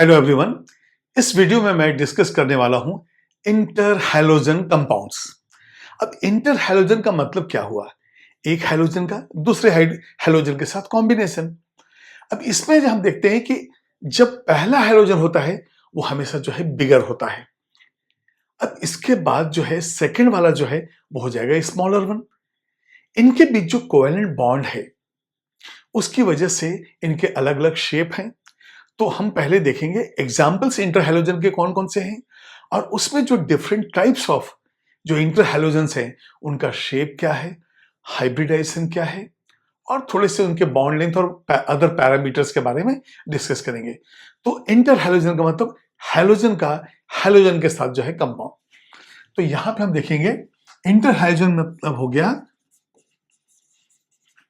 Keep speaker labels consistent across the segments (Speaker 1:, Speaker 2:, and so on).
Speaker 1: Hello everyone. इस video में मैं डिस्कस करने वाला हूं इंटर हैलोजन कंपाउंड्स। अब इंटर हैलोजन का मतलब क्या हुआ? एक हैलोजन का दूसरे हैलोजन के साथ कॉम्बिनेशन। अब इसमें जो हम देखते हैं कि जब पहला हैलोजन होता है वो हमेशा जो है बिगर होता है। अब इसके बाद जो है सेकंड वाला जो है वो हो जाएगा स्मॉलर वन। इनके बीच जो कोवेलेंट बॉन्ड है उसकी वजह से इनके अलग अलग शेप हैं। तो हम पहले देखेंगे एग्जाम्पल्स इंटर हैलोजन के कौन कौन से हैं और उसमें जो डिफरेंट टाइप्स ऑफ जो इंटर हैलोजन्स हैं उनका शेप क्या है, हाइब्रिडाइजेशन क्या है और थोड़े से उनके बॉन्ड लेंथ और अदर पैरामीटर्स के बारे में डिस्कस करेंगे। तो इंटर हैलोजन का मतलब हैलोजन का हैलोजन के साथ जो है कंपाउंड। तो यहां पे हम देखेंगे इंटर हैलोजन मतलब हो गया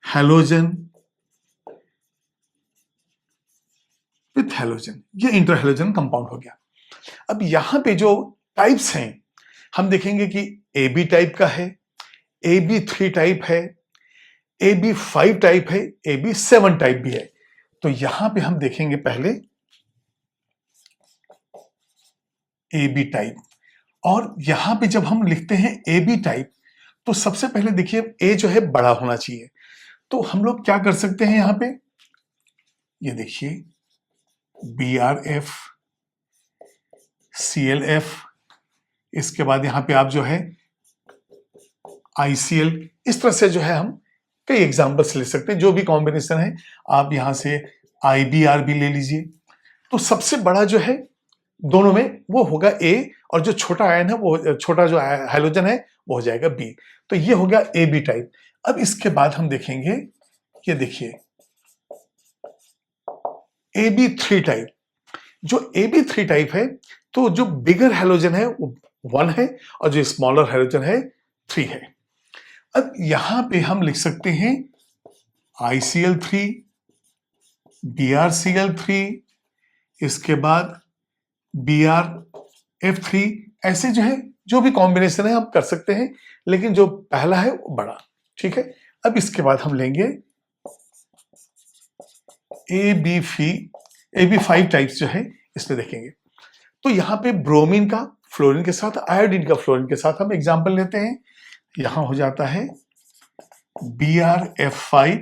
Speaker 1: हैलोजन विथ हैलोजन, ये इंटर हैलोजन कंपाउंड हो गया। अब यहां पे जो टाइप्स हैं हम देखेंगे कि AB टाइप का है, AB3 टाइप है, AB5 टाइप है, AB7 टाइप भी है। तो यहां पे हम देखेंगे पहले AB टाइप। और यहां पे जब हम लिखते हैं AB टाइप तो सबसे पहले देखिए A जो है बड़ा होना चाहिए। तो हम लोग क्या कर सकते हैं यहां पे, ये देखिए BRF, CLF, इसके बाद यहां पे आप जो है ICL, इस तरह से जो है हम कई एग्जाम्पल्स ले सकते हैं। जो भी कॉम्बिनेशन है आप यहां से IBR भी ले लीजिए। तो सबसे बड़ा जो है दोनों में वो होगा A और जो छोटा आयन है वो छोटा जो हैलोजन है वो हो जाएगा B। तो ये हो गया AB टाइप। अब इसके बाद हम देखेंगे, ये देखिए AB3 टाइप। जो AB3 टाइप है तो जो बिगर हैलोजन है वो 1 है और जो स्मॉलर हैलोजन है 3 है। अब यहां पे हम लिख सकते हैं ICL3, BRCL3, इसके बाद BRF3, ऐसे जो है जो भी कॉम्बिनेशन है हम कर सकते हैं, लेकिन जो पहला है वो बड़ा, ठीक है। अब इसके बाद हम लेंगे AB5 टाइप्स जो है इसमें देखेंगे। तो यहां पे ब्रोमीन का फ्लोरीन के साथ, आयोडीन का फ्लोरीन के साथ हम एग्जांपल लेते हैं। यहां हो जाता है BRF5,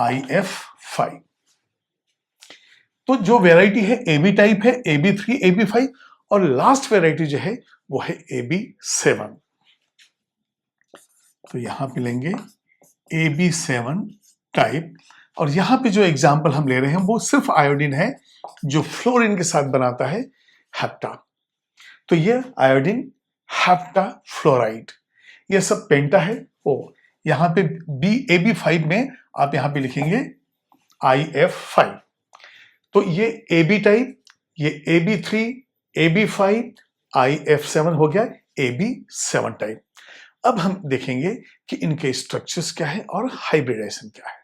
Speaker 1: IF5। तो जो वेराइटी है AB टाइप है, AB3, AB5 और लास्ट वेराइटी जो है वो है AB7। तो यहां पे लेंगे AB7 टाइप। और यहां पे जो एग्जांपल हम ले रहे हैं वो सिर्फ आयोडीन है जो फ्लोरीन के साथ बनाता है हेप्टा। तो ये आयोडीन हेप्टा फ्लोराइड, ये सब पेंटा है। ओ यहां पे AB5 में आप यहां पे लिखेंगे IF5। तो ये AB टाइप, ये AB3, AB5, IF7 हो गया AB7 टाइप। अब हम देखेंगे कि इनके स्ट्रक्चर्स क्या है और हाइब्रिडाइजेशन क्या है।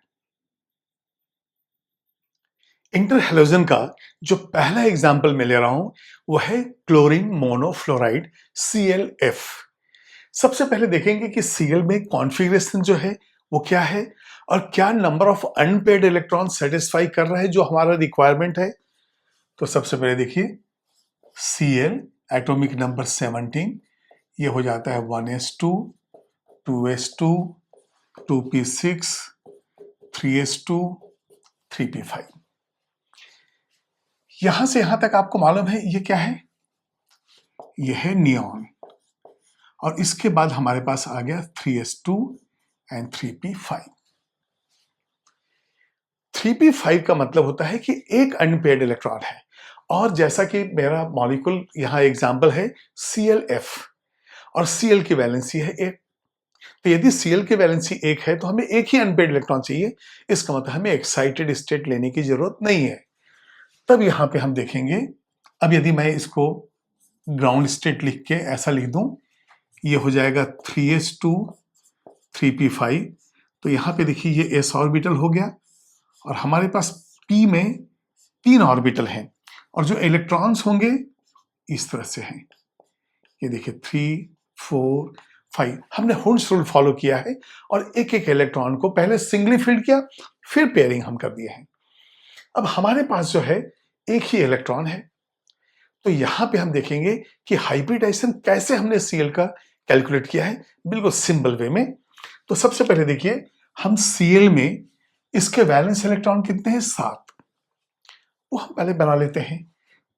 Speaker 1: इंटर हैलोजन का जो पहला एग्जांपल मैं ले रहा हूं वो है क्लोरीन मोनोफ्लोराइड ClF। सबसे पहले देखेंगे कि Cl में कॉन्फ़िगरेशन जो है वो क्या है और क्या number of unpaired electron satisfy कर रहा है जो हमारा रिक्वायरमेंट है। तो सबसे पहले देखिए Cl एटॉमिक नंबर 17, ये हो जाता है 1s2, 2s2, 2p6, 3s2, 3p5। यहां से यहां तक आपको मालूम है ये क्या है, ये है नियॉन। और इसके बाद हमारे पास आ गया 3s2 एंड 3p5। 3p5 का मतलब होता है कि एक अनपेयर्ड इलेक्ट्रॉन है। और जैसा कि मेरा मॉलिक्यूल यहां एग्जांपल है ClF और Cl की वैलेंसी है 1। तो यदि Cl की वैलेंसी 1 है तो हमें एक ही अनपेयर्ड इलेक्ट्रॉन चाहिए। इसका मतलब हमें एक्साइटेड स्टेट लेने की जरूरत नहीं है। तब यहां पे हम देखेंगे, अब यदि मैं इसको ग्राउंड स्टेट लिख के ऐसा लिख दूं, ये हो जाएगा 3s2, 3p5। तो यहां पे देखिए ये s ऑर्बिटल हो गया और हमारे पास p में 3 ऑर्बिटल हैं और जो इलेक्ट्रॉन्स होंगे इस तरह से हैं। ये देखिए 3, 4, 5। हमने हुंड्स रूल फॉलो किया है और एक एक इलेक्ट्रॉन को पहले सिंगली फील्ड किया, फिर पेयरिंग हम कर दिए हैं। अब हमारे पास जो है एक ही इलेक्ट्रॉन है। तो यहां पे हम देखेंगे कि हाइब्रिडाइजेशन कैसे हमने Cl का कैलकुलेट किया है, बिल्कुल सिंपल वे में। तो सबसे पहले देखिए, हम Cl में इसके वैलेंस इलेक्ट्रॉन कितने हैं? 7। वो हम पहले बना लेते हैं।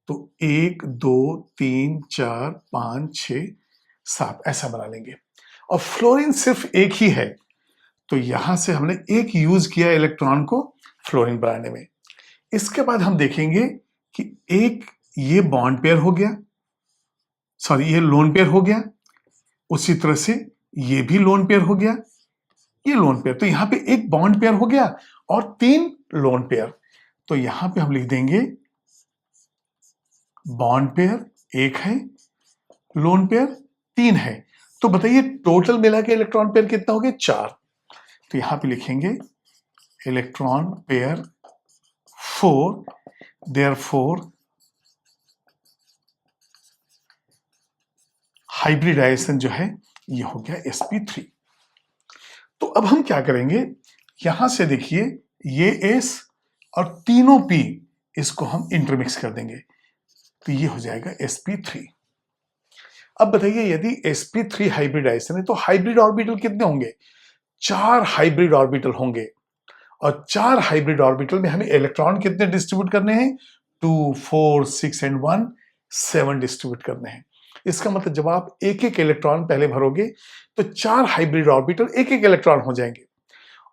Speaker 1: तो 1 2 3 4 5 6 7 ऐसा बना लेंगे। और फ्लोरीन सिर्फ एक ही है, तो यहां से हमने एक यूज किया इलेक्ट्रॉन को फ्लोरीन बनाने में। इसके बाद हम देखेंगे कि एक ये बॉन्ड पेयर हो गया, सॉरी ये लोन पेयर हो गया, उसी तरह से ये भी लोन पेयर हो गया, ये लोन पेयर। तो यहां पे एक बॉन्ड पेयर हो गया और 3 लोन पेयर। तो यहां पे हम लिख देंगे बॉन्ड पेयर एक है, लोन पेयर 3 है। तो बताइए टोटल मिला के इलेक्ट्रॉन पेयर कितना हो गया? 4। तो यहां पे लिखेंगे इलेक्ट्रॉन पेयर 4, देयरफॉर हाइब्रिडाइजेशन जो है ये हो गया sp3। तो अब हम क्या करेंगे, यहां से देखिए ये s और तीनों p इसको हम इंटरमिक्स कर देंगे, तो ये हो जाएगा sp3। अब बताइए यदि sp3 हाइब्रिडाइजेशन है तो हाइब्रिड ऑर्बिटल कितने होंगे? 4 हाइब्रिड ऑर्बिटल होंगे। और 4 हाइब्रिड ऑर्बिटल में हमें इलेक्ट्रॉन कितने डिस्ट्रीब्यूट करने हैं? 2 4 6 एंड 1 7 डिस्ट्रीब्यूट करने हैं। इसका मतलब जब आप एक एक इलेक्ट्रॉन पहले भरोगे तो 4 हाइब्रिड ऑर्बिटल एक एक इलेक्ट्रॉन हो जाएंगे।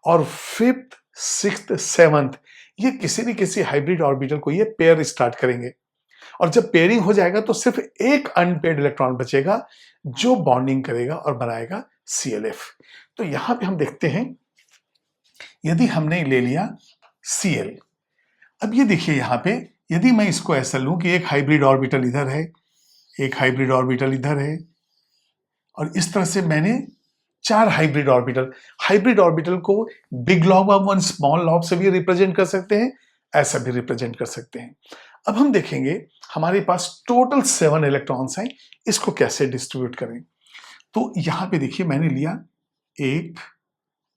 Speaker 1: और 5th 6th 7th ये किसी न किसी हाइब्रिड ऑर्बिटल को ये पेयर स्टार्ट करेंगे। और जब पेयरिंग हो जाएगा तो सिर्फ एक अनपेयर्ड इलेक्ट्रॉन बचेगा जो बॉन्डिंग करेगा और बनाएगा ClF। तो यहां पे हम देखते हैं, यदि हमने ले लिया Cl, अब ये देखिए यहां पे यदि मैं इसको ऐसा लूं कि एक हाइब्रिड ऑर्बिटल इधर है, एक हाइब्रिड ऑर्बिटल इधर है, और इस तरह से मैंने 4 हाइब्रिड ऑर्बिटल को big log of 1 small log से भी रिप्रेजेंट कर सकते हैं, ऐसा भी रिप्रेजेंट कर सकते हैं। अब हम देखेंगे हमारे पास टोटल 7 इलेक्ट्रॉन्स हैं, इसको कैसे डिस्ट्रीब्यूट करें। तो यहां पे देखिए मैंने लिया 1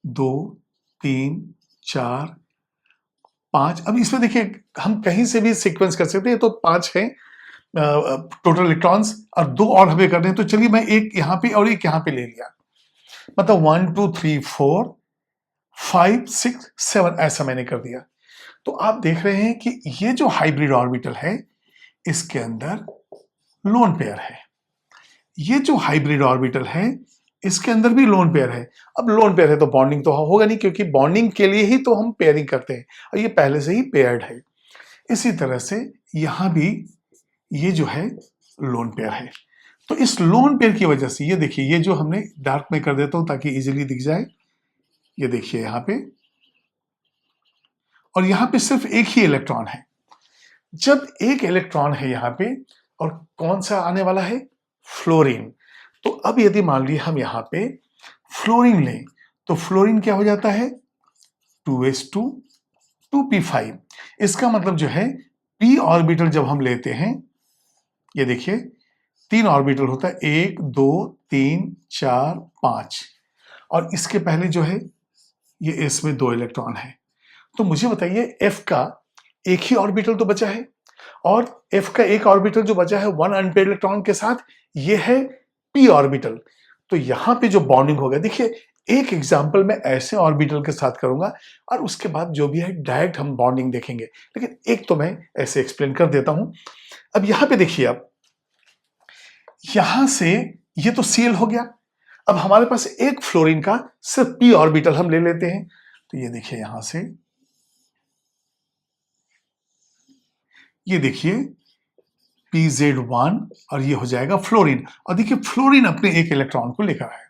Speaker 1: 2 3 4 5। अब इसमें देखिए हम कहीं से भी सीक्वेंस कर सकते हैं, तो 5 है टोटल इलेक्ट्रॉन्स और 2 और हमें करने हैं। तो चलिए मैं एक यहां पे और एक यहां पे ले लिया, मतलब 1 2 3 4 5 6 7 ऐसा मैंने कर दिया। तो आप देख रहे हैं कि ये जो हाइब्रिड ऑर्बिटल है इसके अंदर लोन पेयर है, ये जो हाइब्रिड ऑर्बिटल है इसके अंदर भी लोन पेयर है। अब लोन पेयर है तो बॉन्डिंग तो होगा नहीं, क्योंकि बॉन्डिंग के लिए ही तो हम पेयरिंग करते हैं और ये पहले से ही पेयर्ड है। इसी तरह से यहां भी ये जो है लोन पेयर है। तो इस लोन पेयर की वजह से ये देखिए, ये जो हमने डार्क में कर देता हूं ताकि इजीली दिख जाए, ये देखिए यहां पे, और यहां पे सिर्फ एक ही इलेक्ट्रॉन है। जब एक इलेक्ट्रॉन है यहां पे और कौन सा आने वाला है? फ्लोरीन। तो अब यदि मान लीजिए हम यहां पे फ्लोरीन लें तो फ्लोरीन क्या हो जाता है? 2s2 2p5। इसका मतलब जो है p ऑर्बिटल जब हम लेते हैं, ये देखिए 3 ऑर्बिटल होता है, 1 2 3 4 5, और इसके पहले जो है ये इसमें 2 इलेक्ट्रॉन है। तो मुझे बताइए f का एक ही ऑर्बिटल तो बचा है, और f का एक ऑर्बिटल जो बचा है 1 अनपेयर्ड इलेक्ट्रॉन के साथ, ये है p ऑर्बिटल। तो यहां पे जो बॉन्डिंग होगा, देखिए एक एग्जांपल मैं ऐसे ऑर्बिटल के साथ करूंगा और उसके बाद जो भी है डायरेक्ट हम बॉन्डिंग देखेंगे, लेकिन एक तो मैं ऐसे एक्सप्लेन कर देता हूं। अब यहां पे देखिए, अब यहां से ये तो Cl हो गया। अब हमारे पास एक फ्लोरीन का सिर्फ p ऑर्बिटल हम ले लेते हैं, तो ये देखिए यहां से, ये देखिए pz1 और ये हो जाएगा फ्लोरीन। और देखिए फ्लोरीन अपने एक इलेक्ट्रॉन को लेकर आया,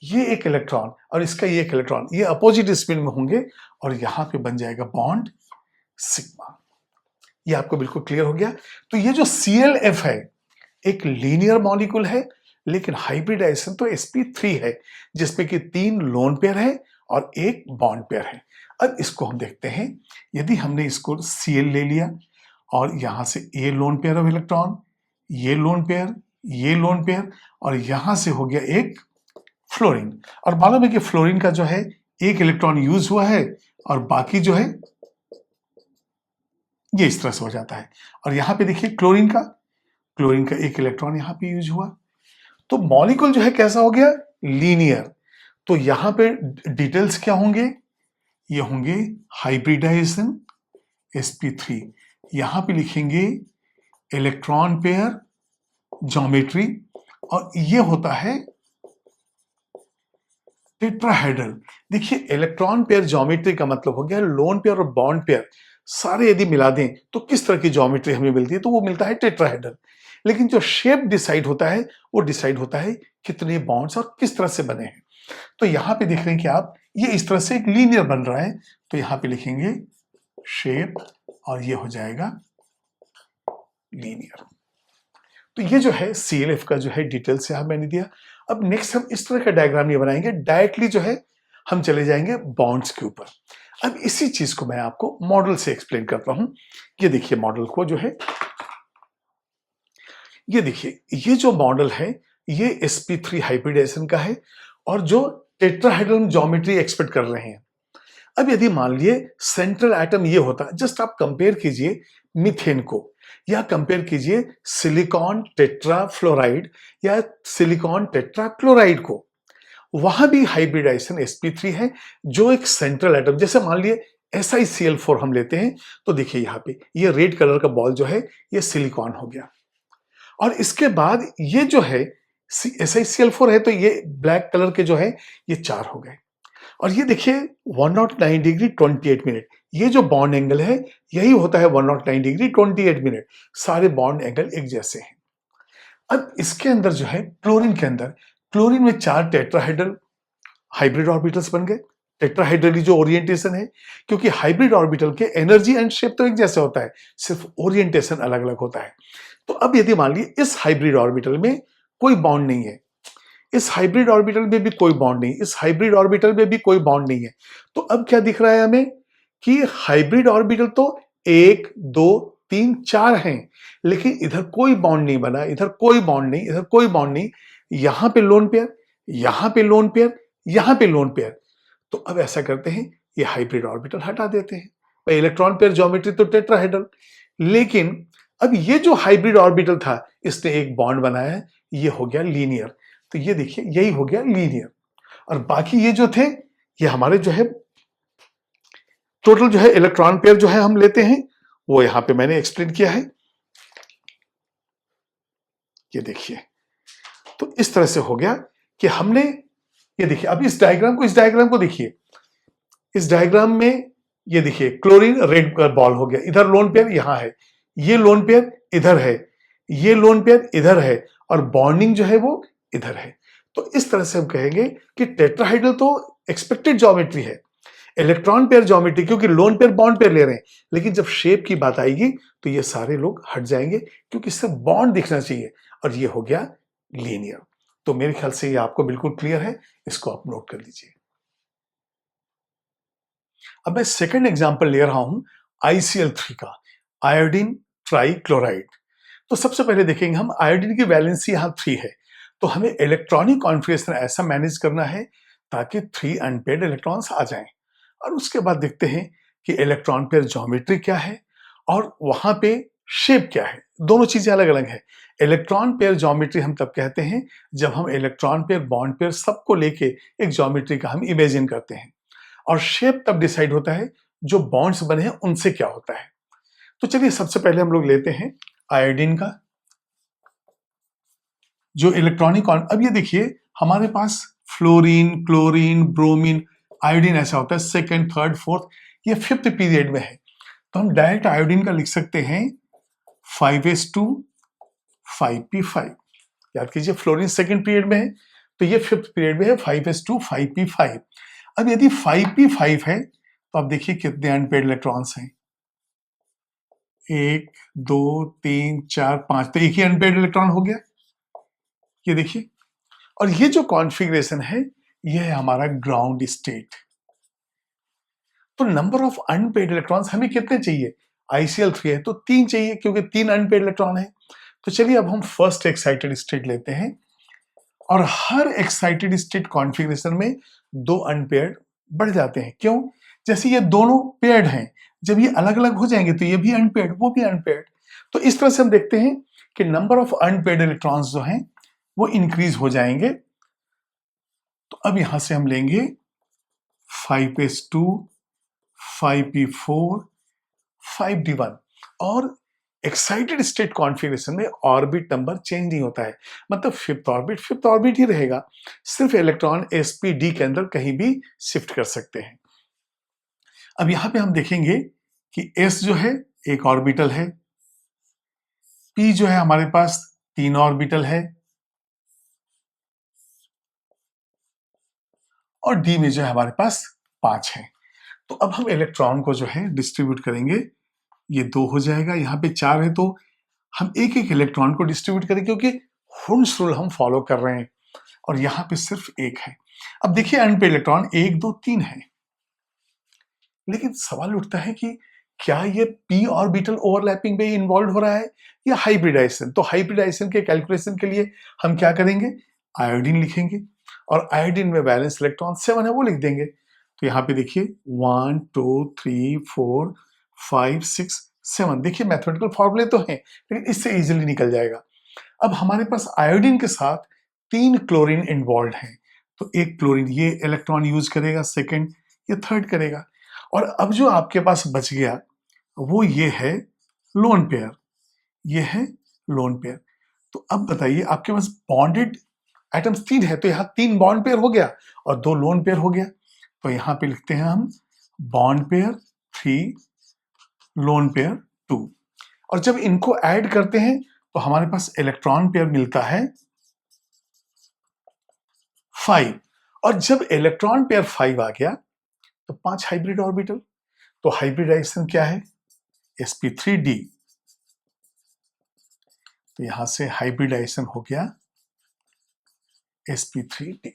Speaker 1: ये एक इलेक्ट्रॉन और इसका ये एक इलेक्ट्रॉन, ये अपोजिट स्पिन में होंगे और यहां पे बन जाएगा बॉन्ड सिग्मा। ये आपको बिल्कुल क्लियर हो गया। तो ये जो ClF है एक लीनियर मॉलिक्यूल है, लेकिन हाइब्रिडाइजेशन तो sp3 है, जिसमें कि 3 लोन पेयर है और एक बॉन्ड पेयर है। अब इसको हम देखते हैं, यदि हमने इसको Cl ले लिया और यहां से ये लोन पेयर ऑफ इलेक्ट्रॉन, ये लोन पेयर, ये लोन पेयर, और यहां से हो गया एक फ्लोरीन। और मालूम है कि फ्लोरीन का जो है एक इलेक्ट्रॉन यूज हुआ है और बाकी जो है ये इस तरह से हो जाता है। और यहाँ पे देखिए क्लोरीन का एक इलेक्ट्रॉन यहाँ पे यूज हुआ, तो मॉलिक्यूल जो है कैसा हो गया, लीनियर। तो यहाँ पे डिटेल्स क्या होंगे, ये होंगे हाइब्रिडाइजेशन sp3, यहाँ पे लिखेंगे इलेक्ट्रॉन पेयर ज्योमेट्री, और ये होता है टेट्राहेड्रल। देखिए इलेक्ट्रॉन पेयर ज्योमेट्री का मतलब हो गया लोन पेयर और बॉन्ड पेयर सारे यदि मिला दें तो किस तरह की ज्योमेट्री हमें मिलती है, तो वो मिलता है टेट्राहेड्रल। लेकिन जो शेप डिसाइड होता है वो डिसाइड होता है कितने बॉन्ड्स और किस तरह से बने हैं। तो यहां पे देख रहे हैं कि आप ये इस तरह से एक लीनियर बन रहा है, तो यहां पे लिखेंगे शेप और ये हो जाएगा लीनियर। तो ये जो है CLF का जो है डिटेल्स यहां मैंने दिया। अब नेक्स्ट हम इस तरह का डायग्राम नहीं बनाएंगे, डायरेक्टली जो है हम चले जाएंगे बॉन्ड्स के ऊपर। अब इसी चीज को मैं आपको मॉडल से एक्सप्लेन करता हूं। ये देखिए मॉडल को जो है, ये देखिए ये जो मॉडल है ये sp3 हाइब्रिडाइजेशन का है और जो टेट्राहेड्रल ज्योमेट्री एक्सपेक्ट कर रहे हैं। अब यदि मान लिए सेंट्रल एटम ये होता, जस्ट आप कंपेयर कीजिए मीथेन को या कंपेयर कीजिए सिलिकॉन टेट्राफ्लोराइड या सिलिकॉन टेट्राक्लोराइड को, वहां भी हाइब्रिडाइजेशन sp3 है जो एक सेंट्रल एटम, जैसे मान लिए SiCl4 हम लेते हैं, तो देखिए यहाँ पे ये रेड कलर का बॉल जो है ये सिलिकॉन हो गया, और इसके बाद ये जो है SiCl4 है तो ये ब्लैक कलर के जो है ये 4 हो गए। और ये देखिए 109 डिग्री 28 मिनट, ये जो बॉन्ड एंगल है यही होता है 109 डिग्री 28 मिनट, सारे बॉन्ड एंगल एक जैसे हैं। अब इसके अंदर जो है क्लोरीन के अंदर, क्लोरीन में 4 टेट्राहेड्रल हाइब्रिड ऑर्बिटल्स बन गए। टेट्राहेड्रली जो ओरिएंटेशन है, क्योंकि हाइब्रिड ऑर्बिटल के एनर्जी एंड शेप तो एक जैसे होता है, सिर्फ ओरिएंटेशन अलग अलग होता है। तो अब यदि मान लीजिए इस हाइब्रिड ऑर्बिटल में कोई बॉन्ड नहीं है, इस हाइब्रिड ऑर्बिटल में भी कोई बॉन्ड नहीं, इस हाइब्रिड ऑर्बिटल में भी कोई बॉन्ड नहीं है, तो अब क्या दिख रहा है हमें कि हाइब्रिड ऑर्बिटल तो 1 2 3 4 हैं, लेकिन इधर कोई बॉन्ड नहीं बना, इधर कोई बॉन्ड नहीं, इधर कोई बॉन्ड नहीं, यहां पे लोन पेयर, यहां पे लोन पेयर, यहां पे लोन पेयर। तो अब ऐसा करते हैं ये हाइब्रिड ऑर्बिटल हटा देते हैं। भाई इलेक्ट्रॉन पेयर ज्योमेट्री तो टेट्राहेड्रल, लेकिन अब ये जो हाइब्रिड ऑर्बिटल था इसने एक बॉन्ड बनाया है, ये हो गया लीनियर। तो ये देखिए यही हो गया लीनियर, और बाकी ये जो थे ये हमारे जो है टोटल जो है इलेक्ट्रॉन पेयर जो है हम लेते हैं, वो यहां पे मैंने एक्सप्लेन किया है। ये देखिए तो इस तरह से हो गया कि हमने, ये देखिए अब इस डायग्राम को देखिए, इस डायग्राम में ये देखिए क्लोरीन रेड बॉल हो गया, इधर लोन पेयर यहां है, ये लोन पेयर इधर है, ये लोन पेयर इधर है, और बॉन्डिंग जो है वो इधर है। तो इस तरह से हम कहेंगे कि टेट्राहेड्रल तो एक्सपेक्टेड ज्योमेट्री है, इलेक्ट्रॉन पेयर ज्योमेट्री, क्योंकि लोन पेयर बॉन्ड पेयर ले रहे हैं, लेकिन जब शेप की बात आएगी तो ये सारे लोग हट जाएंगे क्योंकि इससे बॉन्ड दिखना चाहिए, और ये हो गया लीनियर। तो मेरे ख्याल से ये आपको बिल्कुल क्लियर है, इसको आप नोट कर लीजिए। अब मैं सेकंड एग्जांपल ले रहा हूं ICl3 का, आयोडीन ट्राइक्लोराइड। तो सबसे पहले देखेंगे हम आयोडीन की वैलेंसी यहां 3 है, तो हमें इलेक्ट्रॉनिक कॉन्फ़िगरेशन ऐसा मैनेज करना है ताकि 3 अनपेयर्ड इलेक्ट्रॉन्स आ जाएं, और उसके बाद देखते हैं कि इलेक्ट्रॉन पेयर ज्योमेट्री क्या है और वहां पे शेप क्या है। दोनों चीजें अलग अलग है। इलेक्ट्रॉन पेयर ज्योमेट्री हम तब कहते हैं जब हम इलेक्ट्रॉन पेयर बॉन्ड पेयर सबको लेके एक ज्योमेट्री का हम इमेजिन करते हैं, और शेप तब डिसाइड होता है जो बॉन्ड्स बने हैं उनसे क्या होता है। तो चलिए सबसे पहले हम लोग लेते हैं आयोडीन का जो इलेक्ट्रॉनिक, अब ये देखिए हमारे पास फ्लोरीन, क्लोरीन, ब्रोमीन, आयोडीन ऐसा होता है सेकंड, थर्ड, फोर्थ, ये 5th पीरियड में है। तो हम डायरेक्ट आयोडीन का लिख सकते हैं 5s2 5p5। याद कीजिए फ्लोरीन सेकंड पीरियड में है तो ये 5th पीरियड में है 5s2 5p5। अब यदि 5p5 है तो आप देखिए कितने अनपेयर्ड इलेक्ट्रॉन्स हैं, 1 2 3 4 5, तो एक ही अनपेयर्ड इलेक्ट्रॉन हो गया, ये देखिए। और ये जो कॉन्फ़िगरेशन है ये है हमारा ग्राउंड स्टेट। तो नंबर ऑफ अनपेयर्ड इलेक्ट्रॉन्स हमें कितने चाहिए, ICl3 है तो 3 चाहिए क्योंकि 3 अनपेयर्ड इलेक्ट्रॉन है। तो चलिए अब हम फर्स्ट एक्साइटेड स्टेट लेते हैं, और हर एक्साइटेड स्टेट कॉन्फ़िगरेशन में 2 अनपेयर्ड बढ़ जाते हैं। क्यों, जैसे ये दोनों पेयर्ड हैं, जब ये अलग अलग हो जाएंगे तो ये भी अनपेयर्ड, वो भी अनपेयर्ड। तो इस तरह से हम देखते हैं कि नंबर ऑफ अनपेयर्ड इलेक्ट्रॉन्स जो हैं वो इंक्रीज हो जाएंगे। तो अब यहां से हम लेंगे 5s2, 5p4, 5d1, और एक्साइटेड स्टेट कॉन्फ़िगरेशन में ऑर्बिट नंबर चेंज नहीं होता है, मतलब फिफ्थ ऑर्बिट ही रहेगा, सिर्फ इलेक्ट्रॉन sp_d के अंदर कहीं भी शिफ्ट कर सकते हैं। अब यहां पे हम देखेंगे कि s जो है एक ऑर्बिटल है, p जो है हमारे पास 3 ऑर्बिटल है, और d में जो है हमारे पास 5 है। तो अब हम इलेक्ट्रॉन को जो है डिस्ट्रीब्यूट करेंगे, ये 2 हो जाएगा, यहाँ पे 4 है, तो हम एक एक इलेक्ट्रॉन को डिस्ट्रीब्यूट करेंगे क्योंकि हुंस रूल हम फॉलो कर रहे हैं, और यहाँ पे सिर्फ एक है। अब देखिए अनपेयर्ड इलेक्ट्रॉन 1 2 3 है, लेकिन सवाल उठता है कि क्या ये p ऑर्बिटल ओवरलैपिंग में इन्वॉल्व हो रहा है या हाइब्रिडाइजेशन। तो हाइब्रिडाइजेशन के कैलकुलेशन के लिए हम क्या करेंगे, आयोडीन लिखेंगे, और आयोडीन में वैलेंस इलेक्ट्रॉन 7 है, वो लिख देंगे। तो यहाँ पे देखिए 1 2 3 4 5 6 7, देखिए मैथमेटिकल फॉर्मूले तो हैं, लेकिन इससे इजीली निकल जाएगा। अब हमारे पास आयोडीन के साथ 3 क्लोरीन इन्वॉल्व हैं, तो एक क्लोरीन ये इलेक्ट्रॉन यूज करेगा, सेकंड ये थर्ड करेगा, और अब जो आपके पास बच गया वो ये है लोन पेयर, ये है लोन पेयर। तो अब बताइए आपके पास बॉन्डेड एटम्स 3 है, तो यहाँ 3 बॉन्ड पेयर हो गया और 2 लोन पेयर हो गया। तो यहाँ पे लिखते हैं हम बॉन्ड पेयर 3, लोन पेयर 2, और जब इनको ऐड करते हैं तो हमारे पास इलेक्ट्रॉन पेयर मिलता है 5, और जब इलेक्ट्रॉन पेयर 5 आ गया तो 5 हाइब्रिड ऑर्बिटल। तो हाइब्रिडाइजेशन क्या है, sp3d, तो यहां से हाइब्रिडाइजेशन हो गया sp3d।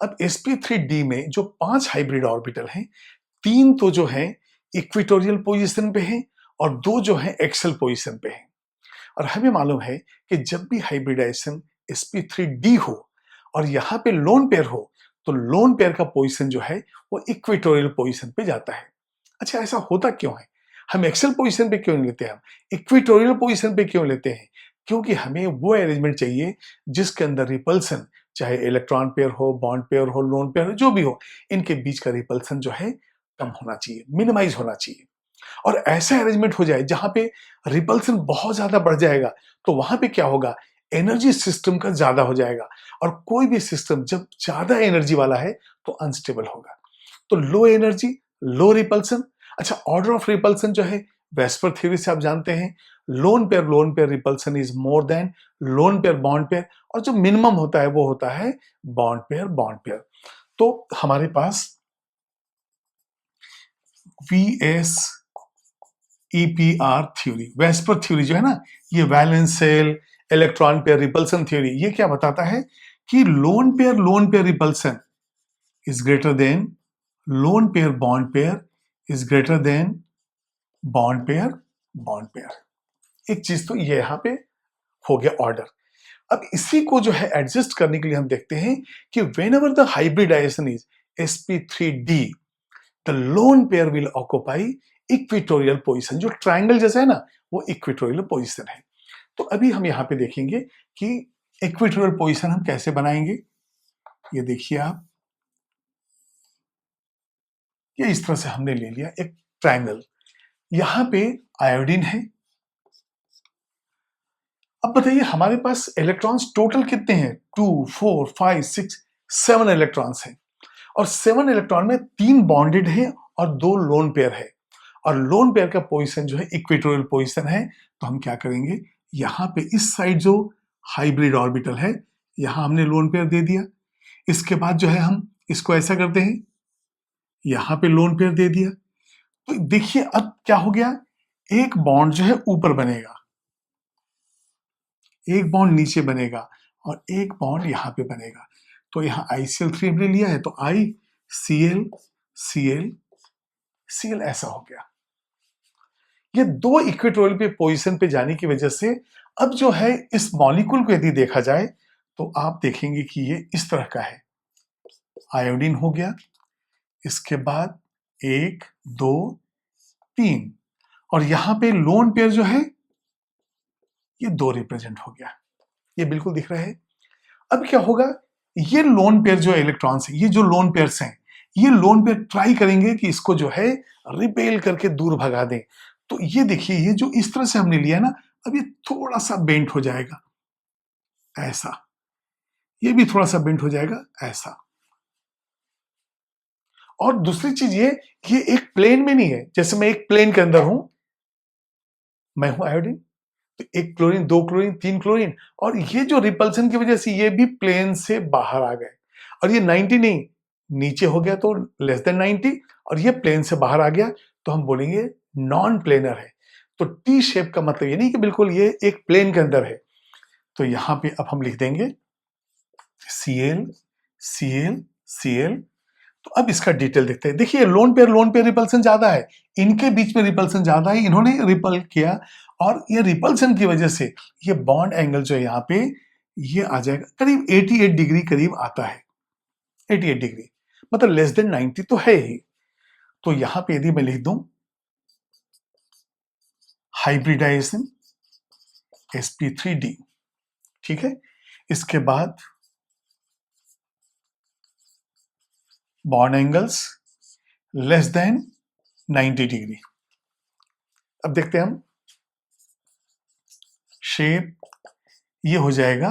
Speaker 1: अब sp3d में जो 5 हाइब्रिड ऑर्बिटल हैं, 3 तो जो है इक्वेटोरियल पोजीशन पे हैं और 2 जो है एक्सल पोजीशन पे हैं। और हमें मालूम है कि जब भी हाइब्रिडाइजेशन sp3d हो और यहाँ पे लोन पेयर हो, तो लोन पेयर का पोजीशन जो है वो इक्वेटोरियल पोजीशन पे जाता है। अच्छा, ऐसा होता क्यों है, हम एक्सल पोजीशन पे क्यों नहीं लेते, हम इक्वेटोरियल पोजीशन पे क्यों लेते हैं? क्योंकि हमें वो अरेंजमेंट चाहिए जिसके अंदर रिपल्सन, चाहे इलेक्ट्रॉन पेयर हो, बॉन्ड पेयर हो, लोन पेयर हो, जो भी हो, इनके बीच का रिपल्सन जो है कम होना चाहिए, मिनिमाइज होना चाहिए। और ऐसा अरेंजमेंट हो जाए जहां पे रिपल्सन बहुत ज्यादा बढ़ जाएगा, तो वहां पे क्या होगा, एनर्जी सिस्टम का ज्यादा हो जाएगा, और कोई भी सिस्टम जब ज्यादा एनर्जी वाला है तो अनस्टेबल होगा। तो लो एनर्जी, लो रिपल्सन। अच्छा, ऑर्डर ऑफ रिपल्सन जो है वेस्पर थ्योरी से आप जानते हैं, loan pair repulsion is more than lone pair bond pair, और जो मिनिमम होता है वो होता है बॉन्ड पेयर। तो हमारे पास VS EPR theory, VSEPR theory जो है ना, ये valence shell electron pair repulsion theory, ये क्या बताता है कि lone pair repulsion is greater than lone pair bond pair is greater than bond pair. एक चीज तो ये यहां पे हो गया ऑर्डर। अब इसी को जो है एडजस्ट करने के लिए हम देखते हैं कि whenever the hybridisation is sp3d, the lone pair will occupy equatorial position, जो ट्रायंगल जैसा है ना, वो इक्वेटोरियल पोजीशन है। तो अभी हम यहां पे देखेंगे कि इक्वेटोरियल पोजीशन हम कैसे बनाएंगे। ये देखिए आप, ये इस तरह से हमने ले लिया एक ट्रायंगल, यहां पे आयोडीन है। अब बताइए हमारे पास इलेक्ट्रॉन्स टोटल कितने हैं, 2 4 5 6 7 इलेक्ट्रॉन्स हैं, और 7 इलेक्ट्रॉन में 3 बॉन्डेड हैं और 2 लोन पेयर है, और लोन पेयर का पोजीशन जो है इक्वेटोरियल पोजीशन है। तो हम क्या करेंगे, यहां पे इस साइड जो हाइब्रिड ऑर्बिटल है, यहां हमने लोन पेयर दे दिया, इसके बाद जो है हम इसको ऐसा करते हैं, यहां पे लोन पेयर दे दिया। तो देखिए अब क्या हो गया, एक बॉन्ड जो है ऊपर बनेगा, एक बॉन्ड नीचे बनेगा, और एक बॉन्ड यहां पे बनेगा। तो यहां ICl3 हमने लिया है, तो ICl Cl Cl ऐसा हो गया। ये 2 इक्वेटोरियल पे पोजीशन पे जाने की वजह से अब जो है इस मॉलिक्यूल को यदि देखा जाए तो आप देखेंगे कि ये इस तरह का है, आयोडीन हो गया, इसके बाद 1 2 3, और यहां पे लोन पेयर जो है ये 2 रिप्रेजेंट हो गया। ये बिल्कुल दिख रहा है। अब क्या होगा, ये लोन पेयर जो इलेक्ट्रॉन्स है, ये जो लोन पेयर्स हैं, ये लोन पेयर ट्राई करेंगे कि इसको जो है रिपेल करके दूर भगा दें। तो ये देखिए, ये जो इस तरह से हमने लिया ना, अब ये थोड़ा सा बेंट हो जाएगा ऐसा, ये भी थोड़ा सा बेंट हो जाएगा ऐसा। और दूसरी चीज ये एक प्लेन में नहीं है। जैसे मैं एक प्लेन के अंदर हूं, मैं हूं आयोडीन, तो 1 क्लोरीन, 2 क्लोरीन, 3 क्लोरीन, और ये जो रिपल्सन की वजह से ये भी प्लेन से बाहर आ गए, और ये 90 नहीं, नीचे हो गया तो लेस देन 90, और ये प्लेन से बाहर आ गया, तो हम बोलेंगे नॉन प्लेनर है। तो टी शेप का मतलब ये नहीं कि बिल्कुल ये एक प्लेन के अंदर है। तो यहां पे अब हम लिख देंगे Cl, Cl, Cl। तो अब इसका डिटेल देखते हैं। देखिए लोन पेयर रिपल्सन ज्यादा है, इनके बीच में रिपल्सन ज्यादा है, इन्होंने रिपल किया, और ये रिपल्सन की वजह से ये बॉन्ड एंगल जो है यहाँ पे ये आ जाएगा करीब 88 डिग्री करीब आता है। 88 डिग्री मतलब लेस देन 90 तो है ही। तो यहां पे यदि मैं लिख दूं हाइब्रिडाइजेशन sp3d, ठीक है, इसके बाद bond angles less than 90 degree. अब देखते हैं हम शेप, ये हो जाएगा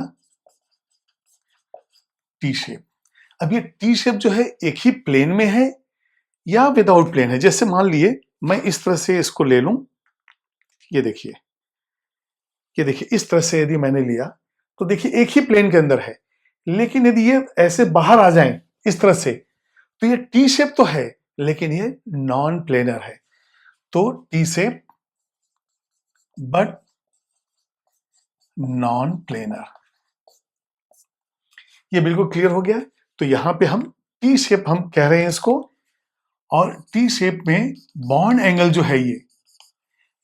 Speaker 1: टी शेप। अब ये टी शेप जो है एक ही प्लेन में है या विदाउट प्लेन है। जैसे मान लिए मैं इस तरह से इसको ले लूं, ये देखिए, ये देखिए इस तरह से यदि मैंने लिया तो देखिए एक ही प्लेन के अंदर है, लेकिन यदि ये ऐसे बाहर आ जाएं इस तरह से, तो ये टी शेप तो है लेकिन ये नॉन प्लेनर है। तो T shape but non planar, ये बिल्कुल क्लियर हो गया। तो यहां पे हम टी शेप हम कह रहे हैं इसको, और टी शेप में बॉन्ड एंगल जो है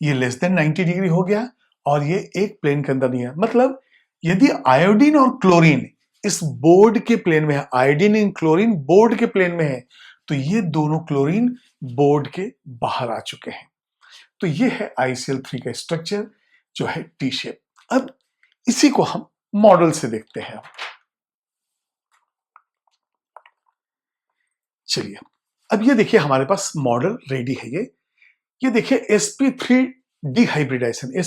Speaker 1: ये लेस देन 90 डिग्री हो गया, और ये एक प्लेन के अंदर नहीं है। मतलब यदि आयोडीन और क्लोरीन इस बोर्ड के प्लेन में है, आयोडीन एंड क्लोरीन बोर्ड के प्लेन में है, तो ये दोनों क्लोरीन बोर्ड के बाहर आ चुके हैं। तो ये है ICl3 का स्ट्रक्चर जो है टी शेप। अब इसी को हम मॉडल से देखते हैं। चलिए, अब ये देखिए हमारे पास मॉडल रेडी है। ये देखिए sp3 डिहाइब्रिडाइजेशन,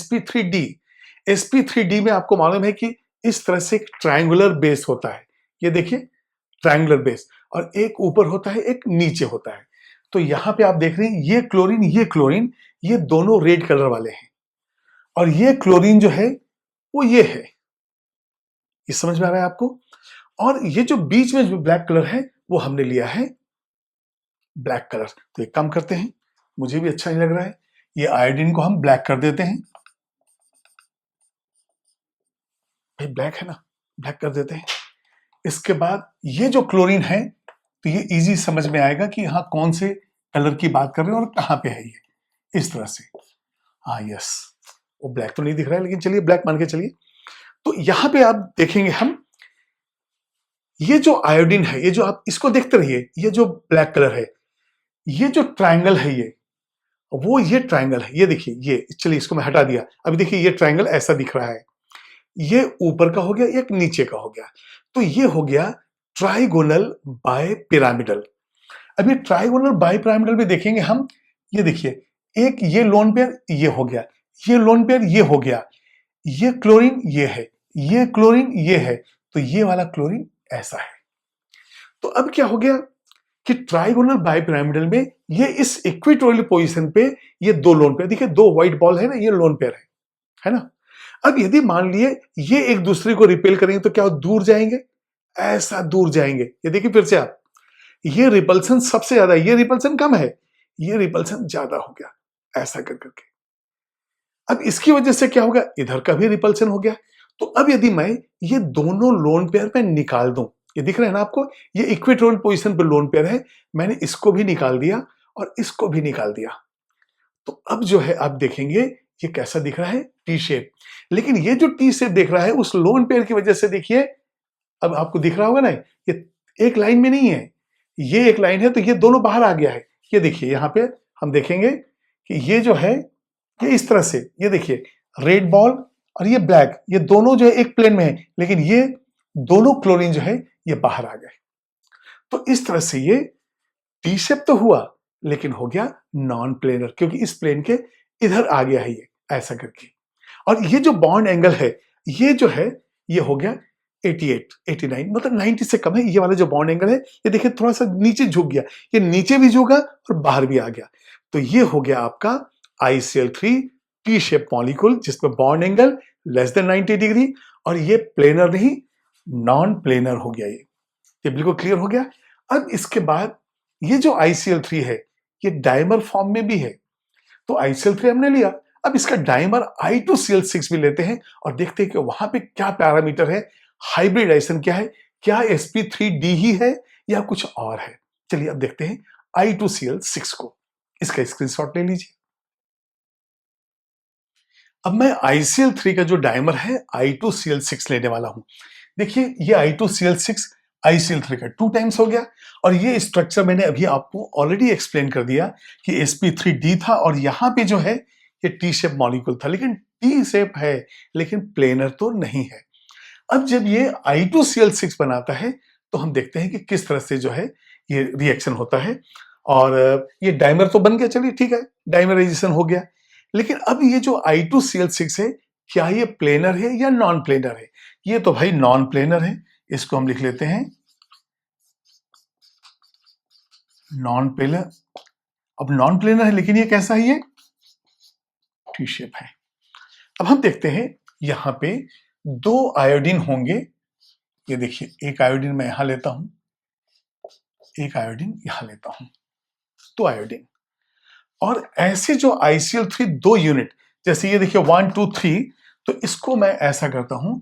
Speaker 1: sp3d में आपको मालूम है कि इस तरह से एक ट्रायंगुलर बेस होता है। ये देखिए ट्रायंगुलर बेस, और एक ऊपर होता है एक नीचे होता है। तो यहां पे आप देख रहे हैं ये क्लोरीन ये दोनों रेड कलर वाले हैं, और ये क्लोरीन जो है वो ये है। ये समझ में आ रहा है आपको? और ये जो बीच में जो ब्लैक कलर है वो हमने लिया है ब्लैक कलर। तो एक काम करते हैं, मुझे भी अच्छा नहीं लग रहा है, ये आयोडीन को हम ब्लैक कर देते हैं। भाई ब्लैक है ना, ब्लैक कर देते हैं। इसके बाद ये जो क्लोरीन है, तो ये इजी समझ में आएगा कि हाँ कौन से कलर की बात कर रहे हैं और कहां पे है ये, इस तरह से। हाँ यस, वो ब्लैक तो नहीं दिख रहा है, लेकिन चलिए ब्लैक मान के चलिए। तो यहां पे आप देखेंगे हम, ये जो आयोडीन है, ये जो आप इसको देखते रहिए, ये जो ब्लैक कलर है, ये जो ट्रायंगल है ये ट्रायंगल है। ये देखिए, ये चलिए इसको मैं हटा दिया। अभी देखिए ये ट्रायंगल ऐसा दिख रहा है, ये ऊपर का हो गया, एक नीचे का हो गया। तो ये हो गया ट्राइगोनल बाय पिरामिडल। अब ये ट्राइगोनल बाय पिरामिडल में देखेंगे हम, ये देखिए एक ये लोन पेयर ये हो गया, ये लोन पेयर ये हो गया, ये क्लोरीन ये है, ये क्लोरीन ये है, तो ये वाला क्लोरीन ऐसा है। तो अब क्या हो गया कि ट्राइगोनल बाय पिरामिडल में ये इस इक्वेटोरियल पोजीशन पे ये दो लोन पेयर, देखिए दो व्हाइट बॉल है ना, ये लोन पेयर है ना। अब यदि मान लिए ये एक दूसरे को रिपेल करेंगे तो क्या दूर जाएंगे, ऐसा दूर जाएंगे। ये देखिए फिर से आप, ये रिपल्सन सबसे ज्यादा, ये रिपल्सन कम है, ये रिपल्सन ज्यादा हो गया, ऐसा कर करके। अब इसकी वजह से क्या होगा, इधर का भी रिपल्सन हो गया। तो अब यदि मैं ये दोनों लोन पेयर पे निकाल दूं, ये दिख रहा है ना आपको, ये इक्वेटोरियल पोजीशन पे लोन पेयर है, मैंने इसको भी निकाल दिया और इसको भी निकाल दिया। तो अब जो है आप देखेंगे ये कैसा दिख रहा है, टी शेप। लेकिन ये जो टी शेप दिख रहा है उस लोन पेयर की वजह से देखिए, अब आपको दिख रहा होगा ना, ये एक लाइन में नहीं है, ये एक लाइन है, तो ये दोनों बाहर आ गया है। ये देखिए यहां पे हम देखेंगे कि ये जो है ये इस तरह से, ये देखिए रेड बॉल और ये ब्लैक, ये दोनों जो है एक प्लेन में है, लेकिन ये दोनों क्लोरीन जो है ये बाहर आ गए। तो इस तरह से ये टी शेप तो हुआ, लेकिन हो गया नॉन प्लेनर, क्योंकि इस प्लेन के इधर आ गया है ये ऐसा करके। और ये जो बॉन्ड एंगल है ये जो है ये हो गया 88, 89, मतलब 90 से कम है। ये वाला जो बॉन्ड एंगल है ये देखिए थोड़ा सा नीचे झुक गया, ये नीचे भी झुका और बाहर भी आ गया। तो ये हो गया आपका ICl3 टी शेप मॉलिक्यूल, जिसमें bond angle less than 90 degree, और ये प्लेनर नहीं नॉन प्लेनर हो गया। ये बिल्कुल क्लियर हो गया। अब इसके बाद ये जो ICl3 है ये डाइमर फॉर्म में भी है, तो ICl3 हमने लिया, अब इसका डाइमर I2Cl6 भी लेते हैं और देखते हैं कि वहां पे क्या पैरामीटर है, हाइब्रिडाइजेशन क्या है, क्या sp3d ही है या कुछ और है। चलिए अब देखते हैं I2Cl6 को, इसका स्क्रीनशॉट ले लीजिए। अब मैं ICl3 का जो डाइमर है I2Cl6 लेने वाला हूं। देखिए ये I2Cl6 ICl3 का 2 टाइम्स हो गया, और ये स्ट्रक्चर मैंने अभी आपको ऑलरेडी एक्सप्लेन कर दिया कि sp3d था, और यहां पे जो है ये टी शेप मॉलिक्यूल था, लेकिन टी शेप है लेकिन प्लेनर तो नहीं है। अब जब ये I2Cl6 बनाता है तो हम देखते हैं कि किस तरह से जो है ये रिएक्शन होता है। और ये डाइमर तो बन गया, चलिए ठीक है, डाइमराइजेशन हो गया। लेकिन अब ये जो I2Cl6 है क्या ये प्लेनर है या नॉन प्लेनर है? ये तो भाई नॉन प्लेनर है, इसको हम लिख लेते हैं नॉन प्लेनर। अब नॉन प्लेनर है लेकिन ये कैसा है, ये टी शेप है। अब हम देखते हैं यहां पे 2 आयोडीन होंगे। ये देखिए एक आयोडीन मैं यहां लेता हूं, एक आयोडीन यहां लेता हूं, 2 आयोडीन। और ऐसे जो ICl3 2 यूनिट, जैसे ये देखिए 1 2 3, तो इसको मैं ऐसा करता हूं,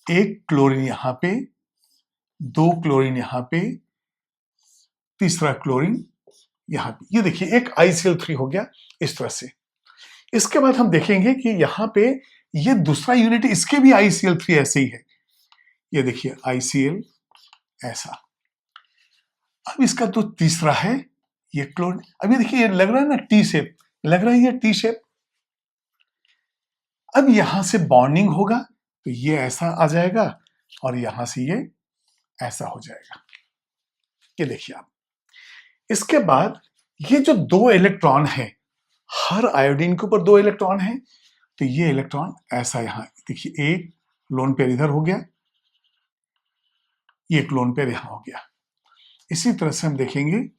Speaker 1: एक क्लोरीन यहां पे, 2 क्लोरीन यहां पे, तीसरा क्लोरीन यहां पे। ये देखिए एक ICl3 हो गया इस तरह से। इसके बाद हम देखेंगे कि यहां पे ये दूसरा यूनिट, इसके भी ICl3 ऐसे ही है। ये देखिए ICl ऐसा। अब इसका तो तीसरा है ये क्लोरीन। अब ये देखिए ये लग रहा है ना टी शेप, लग रहा है ये टी शेप। अब यहां से बॉन्डिंग होगा तो ये ऐसा आ जाएगा, और यहां से ये ऐसा हो जाएगा। ये देखिए आप। इसके बाद ये जो 2 इलेक्ट्रॉन है, हर आयोडीन के ऊपर 2 इलेक्ट्रॉन है, तो ये इलेक्ट्रॉन ऐसा यहां देखिए, एक लोन पेयर इधर हो गया, ये एक लोन पेयर यहां हो गया। इसी तरह से हम देखेंगे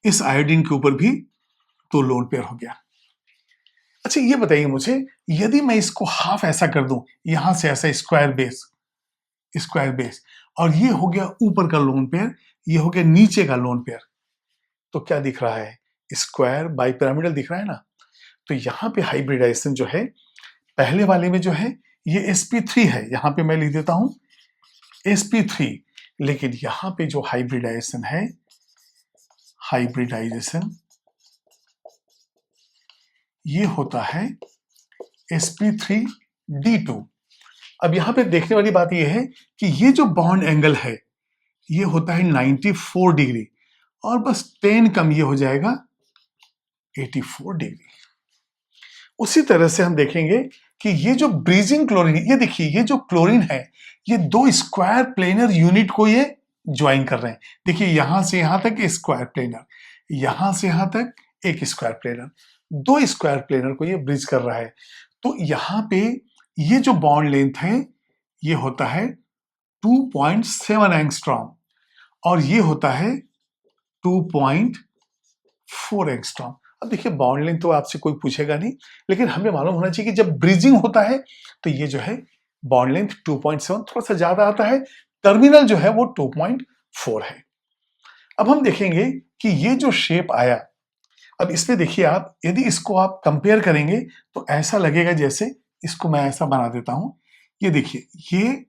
Speaker 1: इस आयोडीन के ऊपर भी 2 लोन पेयर हो गया। अच्छा ये बताइए मुझे, यदि मैं इसको हाफ ऐसा कर दूं, यहां से ऐसा स्क्वायर बेस, और ये हो गया ऊपर का लोन पेयर, ये हो गया नीचे का लोन पेयर, तो क्या दिख रहा है, स्क्वायर बाइपिरामिडल दिख रहा है ना। तो यहां पे हाइब्रिडाइजेशन जो है, पहले वाले में जो है ये sp3 है, यहां पे मैं लिख देता हूं sp3, लेकिन यहां पे जो हाइब्रिडाइजेशन है, हाइब्रिडाइजेशन ये होता है sp3d2। अब यहां पे देखने वाली बात यह है कि ये जो बॉन्ड एंगल है ये होता है 94 डिग्री, और बस 10 कम ये हो जाएगा 84 डिग्री। उसी तरह से हम देखेंगे कि ये जो ब्रीजिंग क्लोरीन, ये देखिए ये जो क्लोरीन है ये 2 स्क्वायर प्लेनर यूनिट को ये ज्वाइन कर रहे हैं। देखिए यहां से यहां तक स्क्वायर प्लेनर, यहां से यहां तक एक स्क्वायर प्लेनर, 2 स्क्वायर प्लेनर को ये ब्रिज कर रहा है। तो यहां पे ये जो बॉन्ड लेंथ है ये होता है 2.7 एंगस्ट्रॉम, और ये होता है 2.4 एंगस्ट्रॉम। अब देखिए बॉन्ड लेंथ तो आपसे कोई पूछेगा नहीं, लेकिन हमें मालूम होना चाहिए कि जब ब्रिजिंग होता है तो ये जो है बॉन्ड लेंथ 2.7 थोड़ा सा ज्यादा आता है, टर्मिनल जो है वो 2.4 है। अब हम देखेंगे कि ये जो शेप आया, अब इसमें देखिए आप, यदि इसको आप कंपेयर करेंगे तो ऐसा लगेगा जैसे, इसको मैं ऐसा बना देता हूं, ये देखिए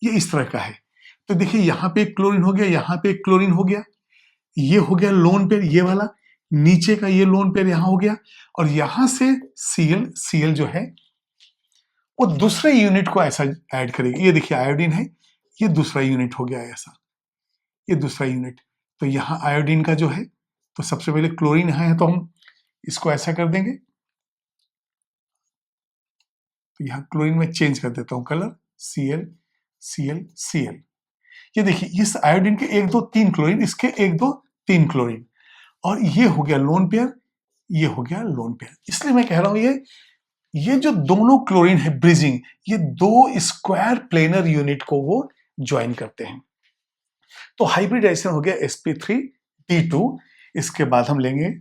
Speaker 1: ये इस तरह का है। तो देखिए यहां पे एक क्लोरीन हो गया, यहां पे एक क्लोरीन हो गया, ये हो गया लोन पेयर ये वाला, नीचे का ये लोन पेयर यहां हो गया, और यहां से Cl जो है वो दूसरे यूनिट को ऐसा ऐड करेगी। ये देखिए आयोडीन है, ये दूसरा यूनिट हो गया ऐसा, ये दूसरा यूनिट। तो यहाँ आयोडीन का जो है, तो सबसे पहले क्लोरीन यहाँ है तो हम इसको ऐसा कर देंगे, तो यहाँ क्लोरीन में चेंज कर देता हूँ कलर, Cl Cl Cl। ये देखिए इस आयोडीन के 1 2 3 क्लोरीन, इसके 1 2 3 क्लोरीन, और ये हो गया लोन पेयर, ये हो गया लोन पेयर। इसलिए मैं कह रहा हूं ये जो दोनों क्लोरीन है ब्रिजिंग, ये 2 स्क्वायर प्लेनर यूनिट को वो ज्वाइन करते हैं। तो हाइब्रिडाइजेशन हो गया sp3d2। इसके बाद हम लेंगे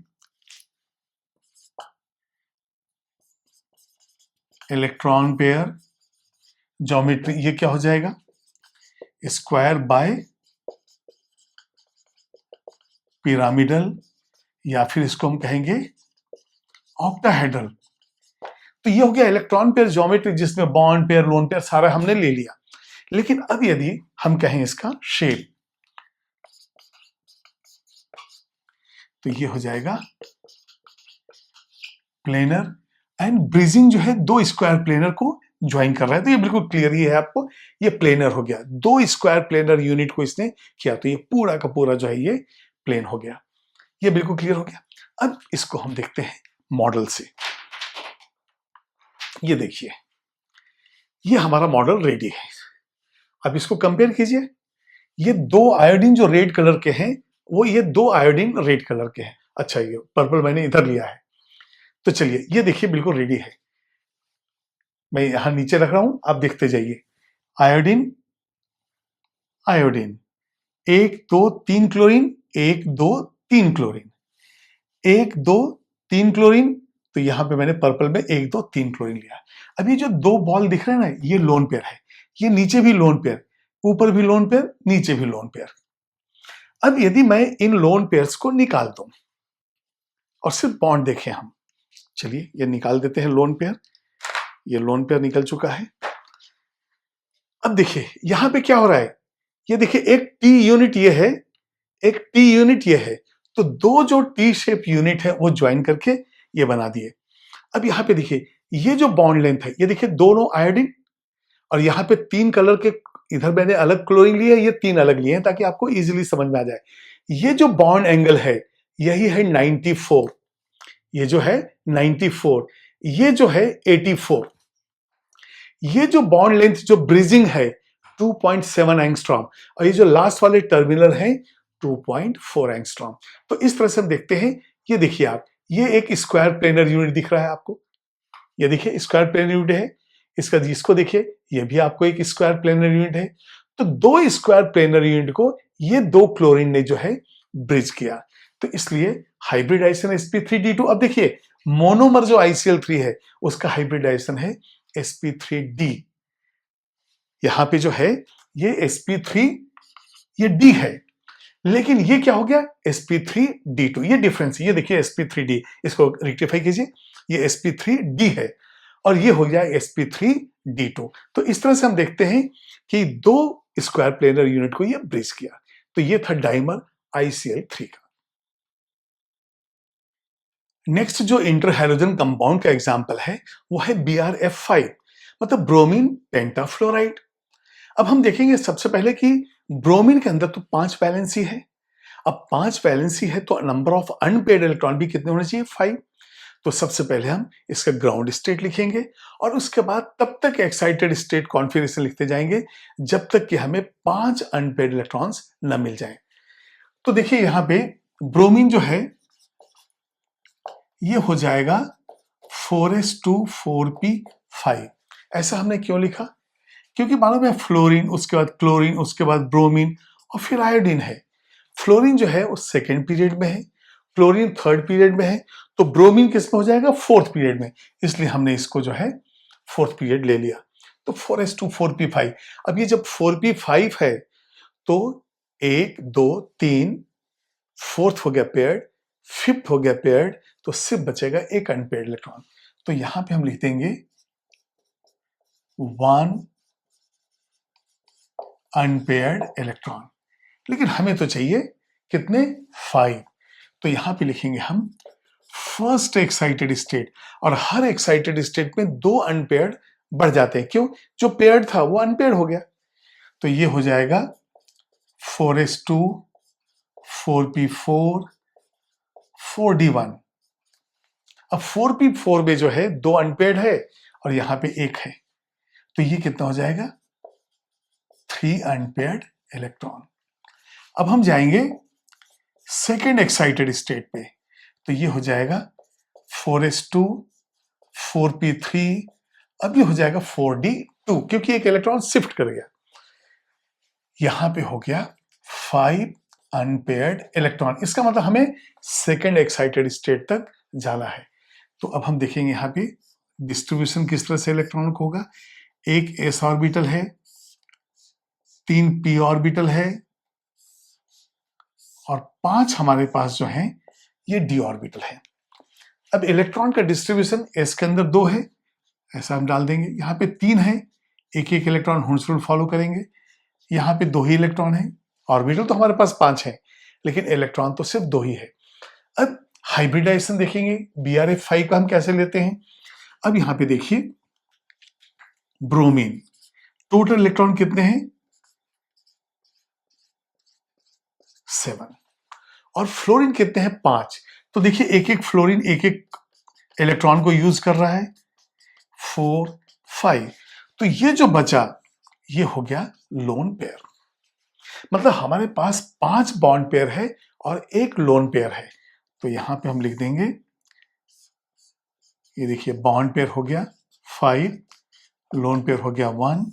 Speaker 1: इलेक्ट्रॉन पेयर ज्योमेट्री, ये क्या हो जाएगा, स्क्वायर बाय पिरामिडल, या फिर इसको हम कहेंगे ऑक्टाहेड्रल। तो ये हो गया इलेक्ट्रॉन पेयर ज्योमेट्री, जिसमें बॉन्ड पेयर, लोन पेयर सारा हमने ले लिया। लेकिन अब यदि हम कहें इसका शेप, तो ये हो जाएगा प्लेनर, एंड ब्रिजिंग जो है 2 स्क्वायर प्लेनर को ज्वाइन कर रहा है। तो ये बिल्कुल क्लियर ही है आपको, ये प्लेनर हो गया, 2 स्क्वायर प्लेनर यूनिट को इसने किया, तो ये पूरा का पूरा जो है ये प्लेन हो गया। ये बिल्कुल क्लियर हो गया। अब इसको हम देखते हैं मॉडल से। ये देखिए, ये हमारा मॉडल रेडी है। अब इसको कंपेयर कीजिए, ये 2 आयोडीन जो रेड कलर के हैं, वो ये 2 आयोडीन रेड कलर के हैं। अच्छा, ये पर्पल मैंने इधर लिया है। तो चलिए, ये देखिए बिल्कुल रेडी है। मैं यहां नीचे रख रहा हूं, आप देखते जाइए। Iodine iodine 1 2 3 chlorine, 1 2 3 chlorine, 1 2 3 chlorine. तो यहां पे मैंने पर्पल में 1 2 3 क्लोरीन लिया। अब ये जो 2 बॉल दिख रहे हैं ना, ये लोन पेयर है। ये नीचे भी लोन पेयर, ऊपर भी लोन पेयर, नीचे भी लोन पेयर। अब यदि मैं इन लोन पेयर्स को निकाल दूं और सिर्फ बॉन्ड देखें हम, चलिए ये निकाल देते हैं लोन पेयर। ये लोन पेयर निकल चुका है। अब देखिए यहां पे क्या हो रहा है, ये देखिए एक टी यूनिट ये है, एक टी यूनिट ये है। तो 2 जो टी शेप यूनिट है वो ज्वाइन करके ये बना दिए। अब यहां पे देखिए, ये जो बॉन्ड लेंथ है, ये देखिए दोनों आयोडीन, और यहां पे 3 कलर के, इधर मैंने अलग क्लोरीन लिए, ये 3 अलग लिए हैं ताकि आपको इजीली समझ में आ जाए। ये जो बॉन्ड एंगल है यही है 94, ये जो है 94, ये जो है 84। ये जो बॉन्ड लेंथ जो ब्रिजिंग है 2.7 एंगस्ट्रॉम, और ये जो लास्ट वाले टर्मिनल है 2.4 एंगस्ट्रॉम। तो इस तरह से हम देखते हैं। ये देखिए आप, ये एक स्क्वायर प्लेनर यूनिट दिख रहा है आपको, ये देखिए स्क्वायर प्लेनर यूनिट है। इसका जिसको देखिए, ये भी आपको एक स्क्वायर प्लेनर यूनिट है। तो 2 स्क्वायर प्लेनर यूनिट को ये 2 क्लोरीन ने जो है ब्रिज किया। तो इसलिए हाइब्रिडाइजेशन sp3d2। अब देखिए मोनोमर जो ICl3 है उसका हाइब्रिडाइजेशन है sp3d। यहां पे जो है ये sp3, ये d है, लेकिन ये क्या हो गया sp3d2। ये डिफरेंस, ये देखिए sp3d, इसको रेक्टिफाई कीजिए, ये sp3d है और ये हो गया sp3d2। तो इस तरह से हम देखते हैं कि 2 स्क्वायर प्लेनर यूनिट को ये ब्रिज किया। तो ये था डाइमर ICl3 का। नेक्स्ट जो इंटर हैलोजन कंपाउंड का एग्जांपल है वो है BrF5, मतलब ब्रोमीन पेंटाफ्लोराइड। अब हम देखेंगे सबसे पहले कि ब्रोमीन के अंदर तो 5 वैलेंसी है। अब 5 वैलेंसी है तो नंबर ऑफ अनपेयर्ड इलेक्ट्रॉन भी कितने होने चाहिए, 5। तो सबसे पहले हम इसका ग्राउंड स्टेट लिखेंगे और उसके बाद तब तक एक्साइटेड स्टेट कॉन्फिगरेशन लिखते जाएंगे जब तक कि हमें 5 अनपेयर्ड इलेक्ट्रॉन्स न मिल जाए। तो देखिए यहां पे ब्रोमीन जो है ये हो जाएगा 4s2 4p5। ऐसा हमने क्यों लिखा, क्योंकि मालूम है फ्लोरीन, उसके बाद क्लोरीन, उसके बाद ब्रोमीन और फिर आयोडीन है। फ्लोरीन जो है वो 2nd पीरियड में है, क्लोरीन 3rd पीरियड में है, तो ब्रोमीन किस में हो जाएगा 4th पीरियड में। इसलिए हमने इसको जो है 4th पीरियड ले लिया। तो 4s2 4p5। अब ये जब 4p5 है तो 1 2 3, 4th हो गया पेयर्ड, 5th हो गया पेयर्ड, तो सिर्फ बचेगा एक अनपेयर्ड इलेक्ट्रॉन। तो यहां पे हम लिख देंगे 1 अनपेयर्ड इलेक्ट्रॉन। लेकिन हमें तो चाहिए कितने, 5। तो यहां पे लिखेंगे हम फर्स्ट एक्साइटेड स्टेट, और हर एक्साइटेड स्टेट में 2 अनपेयर्ड बढ़ जाते हैं। क्यों, जो पेयर्ड था वो अनपेयर्ड हो गया। तो ये हो जाएगा 4s2 4p4 4d1। अब 4p4 में जो है 2 अनपेयर्ड है और यहां पे 1 है, तो ये कितना हो जाएगा 3 अनपेयर्ड इलेक्ट्रॉन। अब हम जाएंगे सेकेंड एक्साइटेड स्टेट पे, तो ये हो जाएगा 4s2 4p3, अब ये हो जाएगा 4d2 क्योंकि एक इलेक्ट्रॉन शिफ्ट कर गया। यहां पे हो गया 5 अनपेयर्ड इलेक्ट्रॉन। इसका मतलब हमें सेकेंड एक्साइटेड स्टेट तक जाना है। तो अब हम देखेंगे यहां पे डिस्ट्रीब्यूशन किस तरह से इलेक्ट्रॉन को होगा। एक s ऑर्बिटल है, 3 p ऑर्बिटल है और 5 हमारे पास जो है ये d ऑर्बिटल है। अब इलेक्ट्रॉन का डिस्ट्रीब्यूशन s के अंदर 2 है, ऐसा हम डाल देंगे। यहाँ पे 3 है, एक एक इलेक्ट्रॉन हुंस रूल फॉलो करेंगे। यहाँ पे 2 ही इलेक्ट्रॉन है, ऑर्बिटल तो हमारे पास 5 है लेकिन इलेक्ट्रॉन तो सिर्फ 2 ही है। अब हाइब्रिडाइजेशन देखेंगे, BrF5 का हम कैसे लेते हैं। अब यहाँ पे देखिए ब्रोमीन, टोटल इलेक्ट्रॉन कितने हैं 7 और फ्लोरीन कितने हैं 5। तो देखिए एक एक फ्लोरीन एक एक इलेक्ट्रॉन को यूज कर रहा है 4 5, तो ये जो बचा ये हो गया लोन पेयर। मतलब हमारे पास 5 बॉन्ड पेयर है और एक लोन पेयर है। तो यहां पे हम लिख देंगे, ये देखिए बॉन्ड पेयर हो गया 5, लोन पेयर हो गया 1।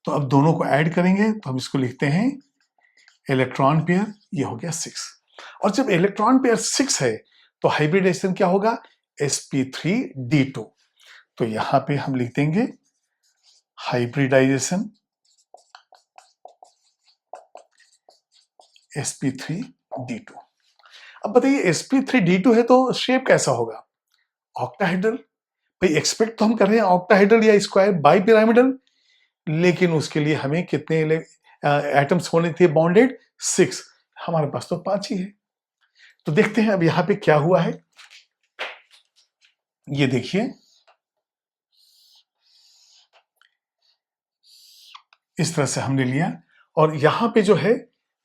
Speaker 1: तो अब दोनों को ऐड करेंगे तो हम इसको लिखते हैं इलेक्ट्रॉन पेयर, ये हो गया 6। और जब इलेक्ट्रॉन पेयर 6 है तो हाइब्रिडाइजेशन क्या होगा sp3d2। तो यहां पे हम लिख देंगे हाइब्रिडाइजेशन sp3d2। अब बताइए sp3d2 है तो शेप कैसा होगा ऑक्टाहेड्रल। भाई एक्सपेक्ट तो हम कर रहे हैं ऑक्टाहेड्रल या स्क्वायर बाई पिरामिडल, लेकिन उसके लिए हमें कितने एटम्स होने थे बॉन्डेड 6, हमारे पास तो 5 ही है। तो देखते हैं अब यहां पे क्या हुआ है। ये देखिए इस तरह से हमने लिया और यहां पे जो है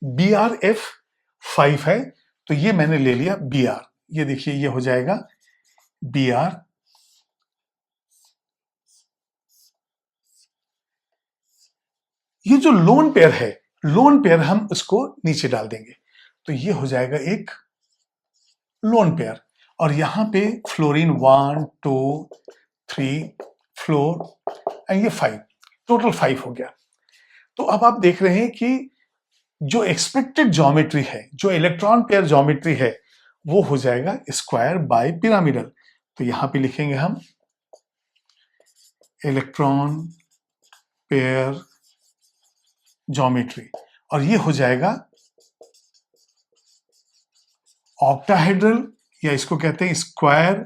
Speaker 1: BrF5 है तो ये मैंने ले लिया Br। ये देखिए ये हो जाएगा Br, ये जो लोन पेयर है, लोन पेयर हम उसको नीचे डाल देंगे तो ये हो जाएगा एक लोन पेयर। और यहां पे फ्लोरीन 1 2 3 फ्लोर एंड ये 5, टोटल 5 हो गया। तो अब आप देख रहे हैं कि जो एक्सपेक्टेड ज्योमेट्री है, जो इलेक्ट्रॉन पेयर ज्योमेट्री है, वो हो जाएगा स्क्वायर बाय पिरामिडल। तो यहां पे लिखेंगे हम इलेक्ट्रॉन पेयर ज्योमेट्री और ये हो जाएगा ऑक्टाहेड्रल या इसको कहते हैं स्क्वायर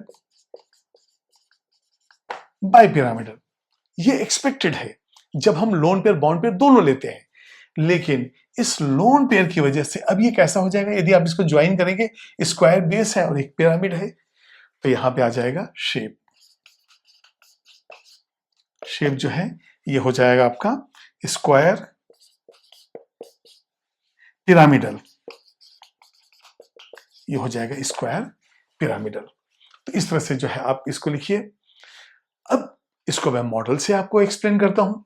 Speaker 1: बाय पिरामिडल। ये एक्सपेक्टेड है जब हम लोन पेयर बॉन्ड पेयर दोनों लेते हैं, लेकिन इस लोन पेयर की वजह से अब ये कैसा हो जाएगा यदि आप इसको ज्वाइन करेंगे, स्क्वायर बेस है और एक पिरामिड है तो यहां पे आ जाएगा शेप। शेप जो है ये हो जाएगा आपका स्क्वायर पिरामिडल, ये हो जाएगा स्क्वायर पिरामिडल। तो इस तरह से जो है आप इसको लिखिए। अब इसको मैं मॉडल से आपको एक्सप्लेन करता हूं।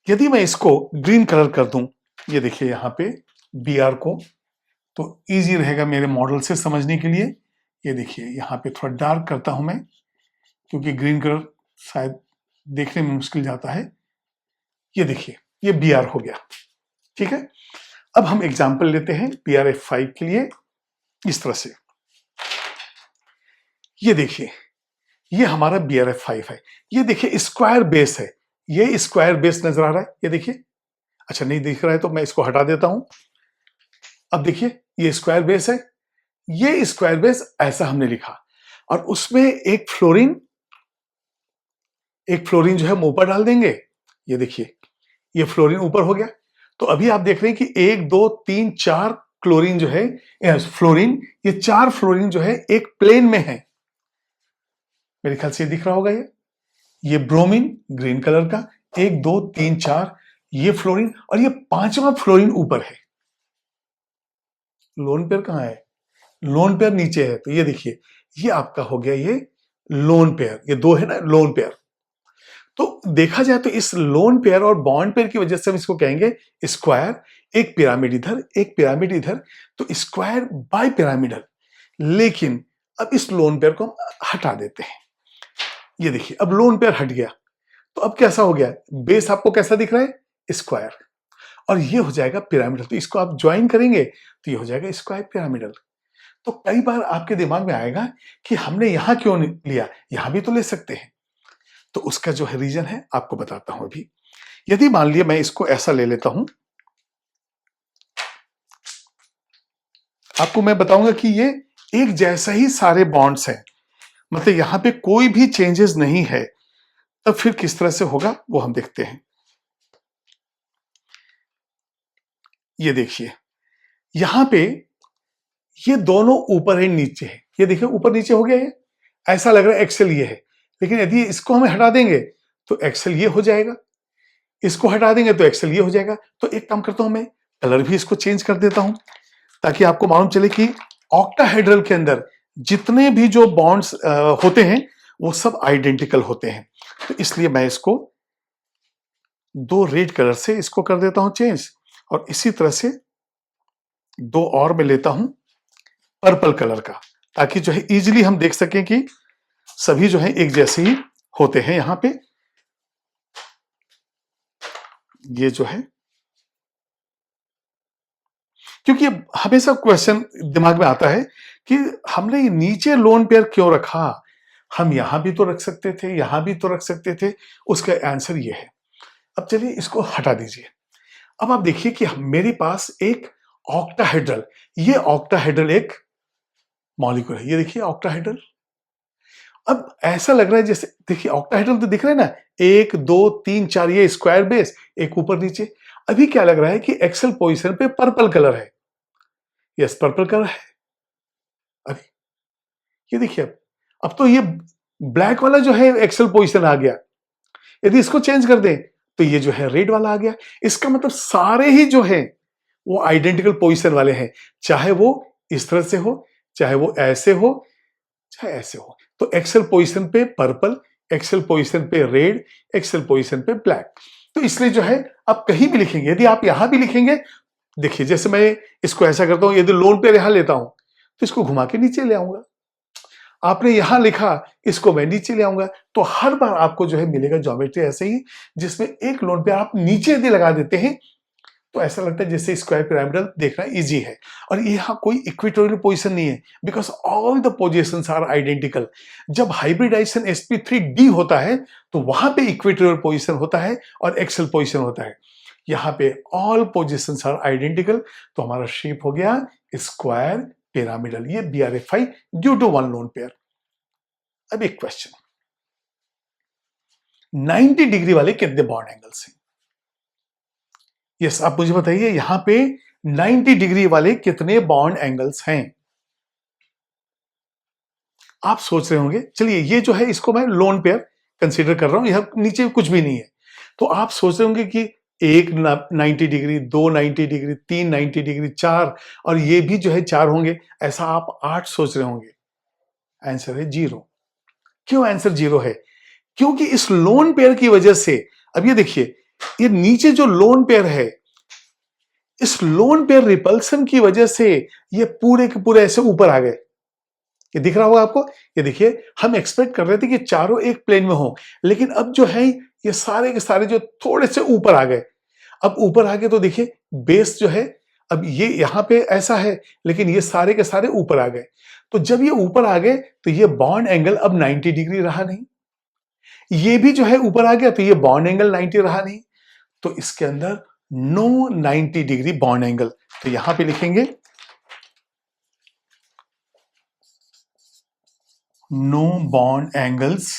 Speaker 1: यदि मैं इसको ग्रीन कलर कर दूं, ये देखिए यहां पे Br को, तो इजी रहेगा मेरे मॉडल से समझने के लिए। ये देखिए यहां पे थोड़ा डार्क करता हूं मैं क्योंकि ग्रीन कलर शायद देखने में मुश्किल जाता है। ये देखिए ये Br हो गया, ठीक है। अब हम एग्जांपल लेते हैं BrF5 के लिए इस तरह से। ये देखिए ये हमारा BrF5 है, ये देखिए स्क्वायर बेस है, ये स्क्वायर बेस नजर आ रहा है, ये देखिए। अच्छा नहीं दिख रहा है तो मैं इसको हटा देता हूं। अब देखिए ये स्क्वायर बेस है, ये स्क्वायर बेस ऐसा हमने लिखा और उसमें एक फ्लोरीन जो है हम ऊपर डाल देंगे। ये देखिए ये फ्लोरीन ऊपर हो गया। तो अभी आप देख रहे हैं कि 1 2 3 4 क्लोरीन जो है फ्लोरीन, ये 4 फ्लोरीन जो है एक प्लेन में है। मेरे ख्याल से दिख रहा होगा ये ब्रोमीन ग्रीन कलर का 1 2 3 4 ये फ्लोरीन और ये 5वां फ्लोरीन ऊपर है। लोन पेयर कहाँ है? लोन पेयर नीचे है, तो ये देखिए, ये आपका हो गया ये लोन पेयर, ये दो है ना लोन पेयर। तो देखा जाए तो इस लोन पेयर और बॉन्ड पेयर की वजह से हम इसको कहेंगे स्क्वायर, एक पिरामिड इधर एक पिरामिड इधर, तो स्क्वायर बाय पिरामिडल। लेकिन अब इस लोन पेयर को हम हटा देते हैं। ये देखिए, अब लोन पेयर हट गया, तो अब कैसा हो गया? बेस आपको कैसा दिख रहा है? स्क्वायर, और ये हो जाएगा पिरामिडल। तो इसको आप ज्वाइन करेंगे तो ये हो जाएगा स्क्वायर पिरामिडल। तो कई बार आपके दिमाग में आएगा कि हमने यहां क्यों नहीं लिया, यहां भी तो ले सकते हैं। तो उसका जो है रीजन है आपको बताता हूं अभी। यदि मान लिया मैं इसको ऐसा ले लेता हूं, आपको मैं बताऊंगा कि ये एक जैसा ही सारे बॉन्ड्स हैं, मतलब यहां पे कोई भी चेंजेस नहीं है, तब फिर किस तरह से होगा वो हम देखते हैं। ये देखिए, यहां पे ये दोनों ऊपर है नीचे है, ये देखिए ऊपर नीचे हो गया, ये ऐसा लग रहा है एक्सेल ये है, लेकिन यदि इसको हमें हटा देंगे तो एक्सेल ये हो जाएगा, इसको हटा देंगे तो एक्सेल ये हो जाएगा। तो एक काम करता हूं, मैं कलर भी इसको चेंज कर देता हूं, ताकि आपको मालूम चले कि ऑक्टाहेड्रल के अंदर जितने भी जो बॉन्ड्स होते हैं वो सब आइडेंटिकल होते हैं। तो इसलिए मैं इसको दो रेड कलर से इसको कर देता हूं चेंज, और इसी तरह से दो और मैं लेता हूं पर्पल कलर का, ताकि जो है इजीली हम देख सकें कि सभी जो है एक जैसे ही होते हैं। यहां पे ये जो है, क्योंकि हमेशा क्वेश्चन दिमाग में आता है कि हमने ये नीचे लोन पेयर क्यों रखा, हम यहां भी तो रख सकते थे, यहां भी तो रख सकते थे। उसका आंसर ये है। अब चलिए इसको हटा दीजिए। अब आप देखिए कि मेरे पास एक ऑक्टाहेड्रल, ये ऑक्टाहेड्रल एक मॉलिक्यूल है, ये देखिए ऑक्टाहेड्रल। अब ऐसा लग रहा है जैसे, देखिए ऑक्टाहेड्रल तो दिख रहा है ना, एक दो तीन चार, ये स्क्वायर बेस, एक ऊपर नीचे। अभी क्या लग रहा है कि एक्सेल पोजीशन पे पर्पल कलर है। यस, पर्पल कलर है। अभी ये देखिए, अब तो ये ब्लैक वाला जो है एक्सेल पोजीशन आ गया। यदि इसको चेंज कर दें तो ये जो है रेड वाला आ गया। इसका मतलब सारे ही जो है वो आइडेंटिकल पोजीशन वाले हैं, चाहे वो इस तरह से हो, चाहे वो ऐसे हो, चाहे ऐसे हो। तो एक्सेल पोजीशन पे पर्पल, एक्सेल पोजीशन पे रेड, एक्सेल पोजीशन पे ब्लैक। तो इसलिए जो है आप कहीं भी लिखेंगे, यदि आप यहां भी लिखेंगे, देखिए जैसे मैं इसको ऐसा करता हूं, यदि लोन पे यहां लेता हूं तो इसको घुमा के नीचे ले आऊंगा। आपने यहां लिखा, इसको मैं नीचे ले आऊंगा, तो हर बार आपको जो है मिलेगा ज्योमेट्री ऐसे ही, जिसमें एक लोन पे आप नीचे यदि लगा देते हैं तो ऐसा लगता है जैसे स्क्वायर पिरामिडल देखना इजी है। और यहाँ कोई इक्वेटोरियल पोजीशन नहीं है, because all the positions are identical. जब हाइब्रिडाइजेशन sp3d होता है तो वहां पे इक्वेटोरियल पोजीशन होता है और एक्सेल पोजीशन होता है। यहाँ पे ऑल पोजीशंस आर आइडेंटिकल, तो हमारा शेप हो गया स्क्वायर पिरामिडल, ये BRFI due to one lone pair. अब एक क्वेश्चन, 90 डिग्री वाले कितने बॉन्ड एंगल्स हैं? यस, आप मुझे बताइए यहां पे 90 डिग्री वाले कितने बॉन्ड एंगल्स हैं? आप सोच रहे होंगे, चलिए ये जो है इसको मैं लोन पेयर कंसीडर कर रहा हूं, यह नीचे कुछ भी नहीं है। तो आप सोच रहे होंगे कि एक 90 डिग्री, दो 90 डिग्री, तीन 90 डिग्री, चार, और ये भी जो है चार होंगे, ऐसा आप 8 सोच रहे होंगे। आंसर है जीरो। क्यों आंसर जीरो है? क्योंकि इस लोन पेयर की वजह से, अब ये देखिए, ये नीचे जो लोन पेयर है, इस लोन पेयर रिपल्सन की वजह से ये पूरे के पूरे ऐसे ऊपर आ गए। ये दिख रहा होगा आपको, ये देखिए, हम एक्सपेक्ट कर रहे थे कि चारों एक प्लेन में हो, लेकिन अब जो है ये सारे के सारे जो थोड़े से ऊपर आ गए। अब ऊपर आ गए तो देखिए बेस जो है, अब ये यहां पे ऐसा है, लेकिन ये सारे के सारे ऊपर आ गए। तो जब ये ऊपर आ गए तो ये बॉन्ड एंगल अब 90 डिग्री रहा नहीं, ये भी जो है ऊपर आ गया तो ये बॉन्ड एंगल 90 रहा नहीं। तो इसके अंदर नो 90 डिग्री बॉन्ड एंगल। तो यहां पे लिखेंगे no bond angles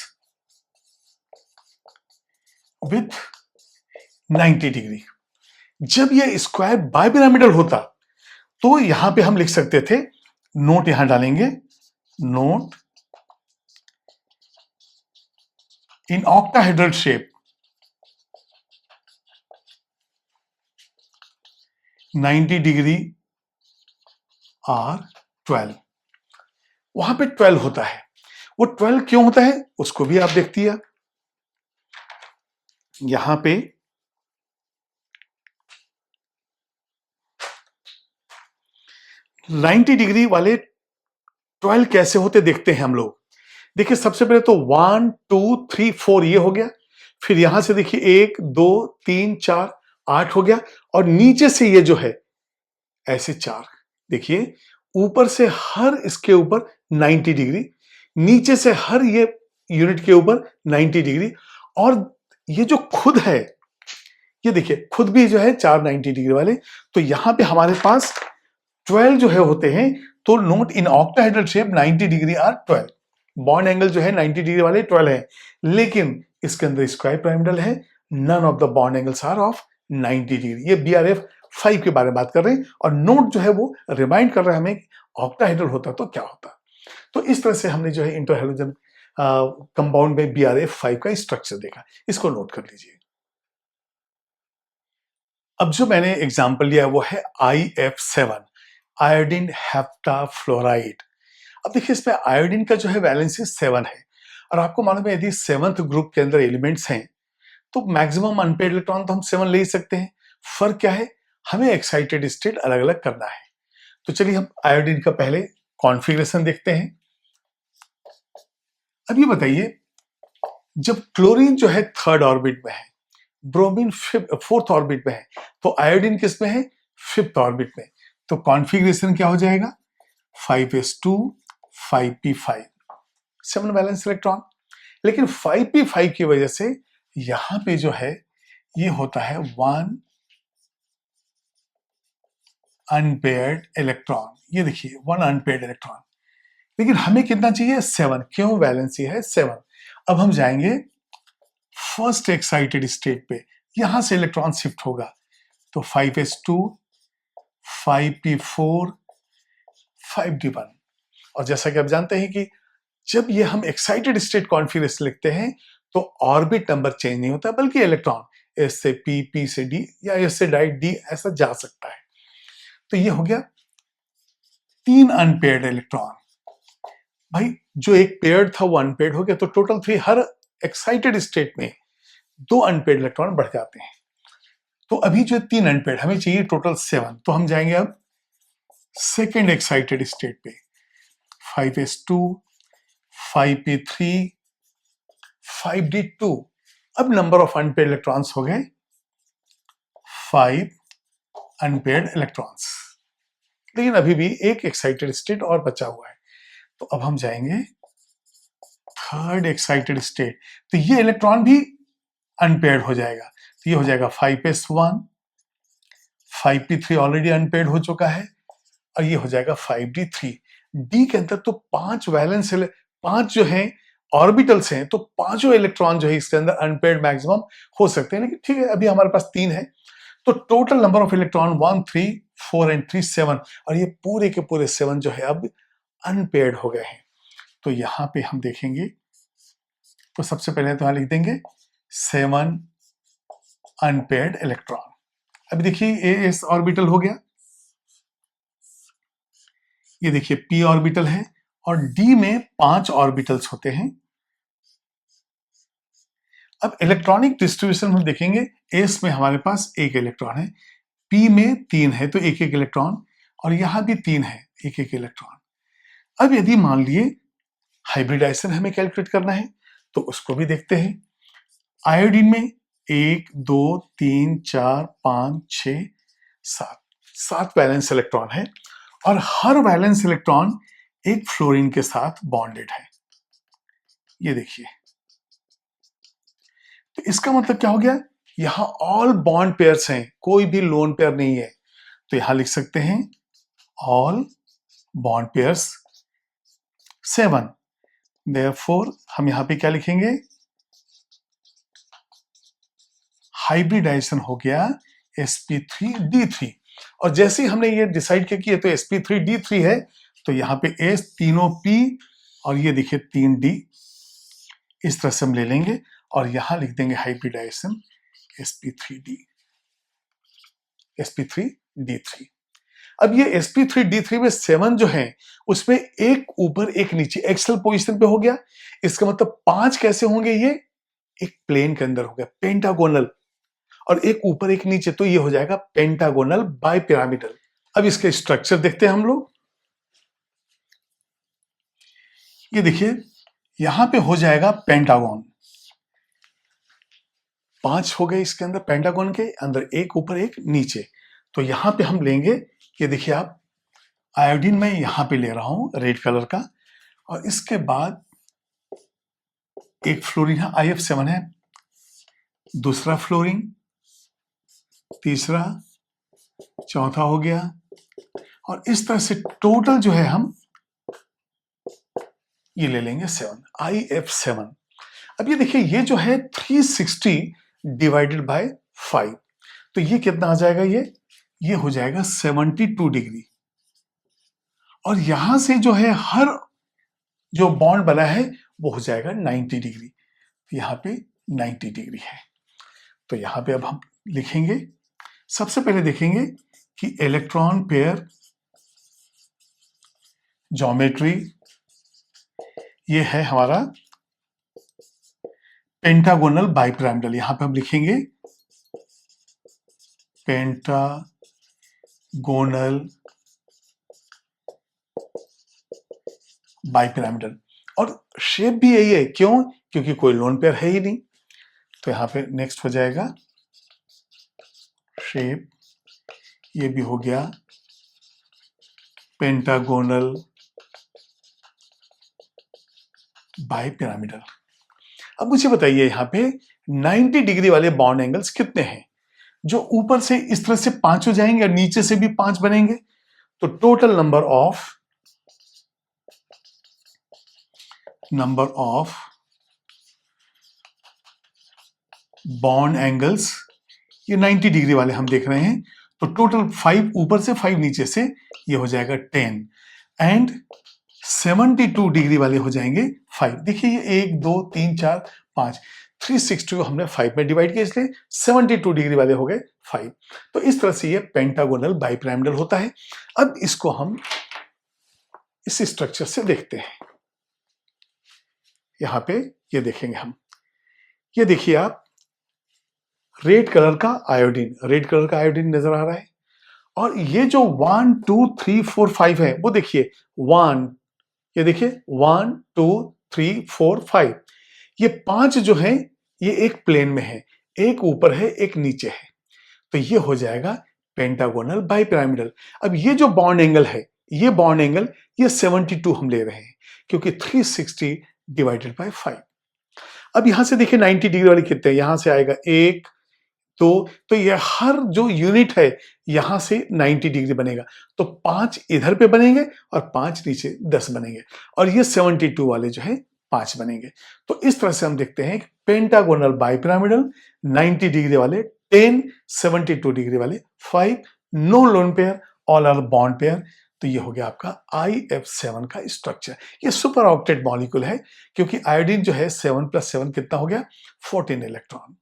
Speaker 1: with 90 degree. जब ये स्क्वायर बाइपिरामिडल होता तो यहां पे हम लिख सकते थे, नोट यहां डालेंगे, note in octahedral shape 90 degree R12। वहां पे 12 होता है, वो 12 क्यों होता है उसको भी आप देखती है। यहां पे 90 डिग्री वाले 12 कैसे होते देखते हैं हम लोग। देखिए सबसे पहले तो 1 2 3 4 ये हो गया, फिर यहां से देखिए 1 2 3 4 8 हो गया, और नीचे से ये जो है ऐसे 4। देखिए ऊपर से हर इसके ऊपर 90 डिग्री, नीचे से हर ये यूनिट के ऊपर 90 डिग्री, और ये जो खुद है ये देखिए खुद भी जो है 4 90 डिग्री वाले। तो यहां पे हमारे पास 12 जो है होते हैं। तो note in octahedral shape 90 degree are 12। Bond angle जो है 90 डिग्री वाले 12 है, लेकिन इसके अंदर स्क्वायर पिरामिडल है। None of the bond angles are of 90 degree. ये BRF 5 के बारे में बात कर रहे हैं, और नोट जो है वो रिमाइंड कर रहा है हमें ऑक्टाहेड्रल होता तो क्या होता। तो इस तरह से हमने जो है इंटरहैलोजन कंपाउंड में BRF 5 का स्ट्रक्चर देखा। इसको नोट कर लीजिए। अब जो मैंने एग्जाम्पल लिया वो है IF7, आयोडीन हेप्टाफ्लोराइड। अब देखिए इसमें आयोडीन का जो है वैलेंसी 7 है, और आपको मालूम है यदि 7th ग्रुप के अंदर एलिमेंट्स हैं तो मैक्सिमम अनपेड इलेक्ट्रॉन तो हम 7 ले ही सकते हैं। फर्क क्या है, हमें एक्साइटेड स्टेट अलग अलग करना है। तो चलिए हम आयोडीन का पहले कॉन्फ़िगरेशन देखते हैं। अब ये बताइए, जब क्लोरीन जो है 3rd ऑर्बिट में है, ब्रोमीन 4th ऑर्बिट में है, तो आयोडीन किस में है, 5th ऑर्बिट में। तो कॉन्फ़िगरेशन क्या हो जाएगा, 5s2 5p5, 7 वैलेंस इलेक्ट्रॉन। लेकिन 5p5 की वजह से यहां पे जो है ये होता है 1 अनपेयर्ड इलेक्ट्रॉन। ये देखिए 1 अनपेयर्ड इलेक्ट्रॉन, लेकिन हमें कितना चाहिए, 7। क्यों, वैलेंसी है 7। अब हम जाएंगे फर्स्ट एक्साइटेड स्टेट पे, यहां से इलेक्ट्रॉन शिफ्ट होगा। तो 5s2 5p4 5d1। और जैसा कि आप जानते हैं कि जब ये हम एक्साइटेड स्टेट कॉन्फ़िगरेशन लिखते हैं तो ऑर्बिट नंबर चेंज नहीं होता, बल्कि इलेक्ट्रॉन एस से पी, पी से डी, या एस से डाई, डी ऐसा जा सकता है। तो ये हो गया 3 अनपेयर्ड इलेक्ट्रॉन। भाई जो एक पेयर्ड था वो अनपेयर्ड हो गया, तो टोटल 3। हर एक्साइटेड स्टेट में 2 अनपेयर्ड इलेक्ट्रॉन बढ़ जाते हैं। तो अभी जो 3 अनपेयर्ड, हमें चाहिए टोटल 7। तो हम जाएंगे अब सेकेंड एक्साइटेड स्टेट पे, 5s2 5p3 5d2। अब नंबर ऑफ अनपेयर्ड इलेक्ट्रॉन्स हो गए 5 अनपेयर्ड इलेक्ट्रॉन्स, लेकिन अभी भी एक एक्साइटेड स्टेट और बचा हुआ है। तो अब हम जाएंगे 3rd एक्साइटेड स्टेट, तो ये इलेक्ट्रॉन भी अनपेयर्ड हो जाएगा। तो ये हो जाएगा 5s1 5p3 ऑलरेडी अनपेयर्ड हो चुका है, और ये हो जाएगा 5d3। डी के अंदर तो 5 वैलेंस 5 जो है ऑर्बिटल्स हैं, तो पांचों इलेक्ट्रॉन जो है इसके अंदर अनपेयर्ड मैक्सिमम हो सकते हैं, लेकिन ठीक है अभी हमारे पास 3 है। तो total number of electron 1 3 4 and 3 7, और ये पूरे के पूरे 7 जो है अब अनपेयर्ड हो गए हैं। तो यहां पे हम देखेंगे, तो सबसे पहले तो यहां लिख देंगे 7 अनपेयर्ड इलेक्ट्रॉन। अभी देखिए एस ऑर्बिटल हो गया, ये देखिए p ऑर्बिटल है, और d में 5 ऑर्बिटल्स होते हैं। अब इलेक्ट्रॉनिक डिस्ट्रीब्यूशन हम देखेंगे, s में हमारे पास 1 इलेक्ट्रॉन है, p में 3 है तो 1 1 इलेक्ट्रॉन, और यहां भी 3 है 1 1 इलेक्ट्रॉन। अब यदि मान लिए हाइब्रिडाइजेशन हमें कैलकुलेट करना है तो उसको भी देखते हैं। आयोडीन में 1 2 3 4 5 6 7 7 वैलेंस इलेक्ट्रॉन है, और हर वैलेंस इलेक्ट्रॉन एक फ्लोरीन के साथ बॉन्डेड है। ये देखिए, तो इसका मतलब क्या हो गया, यहां ऑल बॉन्ड पेयर्स हैं, कोई भी लोन पेयर नहीं है। तो यहां लिख सकते हैं ऑल बॉन्ड पेयर्स 7। देयरफॉर हम यहां पे क्या लिखेंगे, हाइब्रिडाइजेशन हो गया sp3d3। और जैसे ही हमने ये डिसाइड किया तो sp3d3 है, तो यहां पे s तीनों p, और ये देखिए 3d, इस तरह से हम ले लेंगे, और यहां लिख देंगे हाइब्रिडाइजेशन sp3d 3। अब ये sp3d3 में 7 जो है उसमें एक ऊपर एक नीचे एक्सल पोजीशन पे हो गया। इसका मतलब 5 कैसे होंगे? ये एक प्लेन के अंदर हो गया, पेंटागोनल, और एक ऊपर एक नीचे, तो ये हो जाएगा पेंटागोनल बाइपिरामिडल। अब इसके स्ट्रक्चर देखते हैं हम लोग। ये देखिए यहां पे हो जाएगा पेंटागन, 5 हो गए इसके अंदर, पेंटागन के अंदर एक ऊपर एक नीचे। तो यहां पे हम लेंगे, ये देखिए आप, आयोडीन मैं यहां पे ले रहा हूं रेड कलर का, और इसके बाद एक फ्लोरीन है, IF7 है, दूसरा फ्लोरीन, तीसरा, चौथा हो गया, और इस तरह से टोटल जो है हम ये ले लेंगे 7, IF7। अब ये देखिए ये जो है 360 डिवाइडेड बाय 5, तो ये कितना आ जाएगा? ये हो जाएगा 72 डिग्री। और यहां से जो है हर जो बॉन्ड बना है वो हो जाएगा 90 डिग्री। यहां पे 90 डिग्री है। तो यहां पे अब हम लिखेंगे, सबसे पहले देखेंगे कि इलेक्ट्रॉन पेयर ज्योमेट्री, ये है हमारा पेंटागोनल बाइपिरामिडल। यहां पे हम लिखेंगे पेंटागोनल बाइपिरामिडल, और शेप भी यही है। क्यों? क्योंकि कोई लोन पेयर है ही नहीं। तो यहां पे नेक्स्ट हो जाएगा शेप, ये भी हो गया पेंटागोनल बाइपिरामिडल। अब मुझे बताइए यहां पे 90 डिग्री वाले बॉन्ड एंगल्स कितने हैं? जो ऊपर से इस तरह से 5 हो जाएंगे और नीचे से भी 5 बनेंगे। तो total number of bond angles, ये 90 डिग्री वाले हम देख रहे हैं, तो टोटल 5 ऊपर से 5 नीचे से, ये हो जाएगा 10, एंड 72 डिग्री वाले हो जाएंगे 5। देखिए ये 1 2 3 4 5, 360 को हमने 5 में डिवाइड किया, इसलिए 72 डिग्री वाले हो गए 5। तो इस तरह से ये पेंटागोनल बाइपिरामिडल होता है। अब इसको हम इस स्ट्रक्चर से देखते हैं। यहां पे ये देखेंगे हम, ये देखिए आप, रेड कलर का आयोडीन नजर आ रहा है, और ये जो 1 2 3 4 5 है वो देखिए 1, ये देखिए 1 2 3 4 5, ये 5 जो है ये एक प्लेन में है, एक ऊपर है एक नीचे है, तो ये हो जाएगा पेंटागोनल बाइपिरामिडल। अब ये जो बॉन्ड एंगल है, ये बॉन्ड एंगल, ये 72 हम ले रहे हैं क्योंकि 360 डिवाइडेड बाय 5। अब यहां से देखिए 90 डिग्री वाले कितने हैं? यहां से आएगा 1 2, तो ये हर जो यूनिट है यहां से 90 डिग्री बनेगा, तो 5 इधर पे बनेंगे और 5 नीचे 10 बनेंगे, और ये 72 वाले जो है 5 बनेंगे। तो इस तरह से हम देखते हैं पेंटागोनल बाइपिरामिडल, 90 डिग्री वाले 10, 72 डिग्री वाले 5, no lone pair, all are bond pair. तो ये हो गया आपका IF7 का स्ट्रक्चर। ये सुपर ऑक्टेट मॉलिक्यूल है क्योंकि आयोडीन जो है 7 + 7 कितना हो गया? 14 इलेक्ट्रॉन।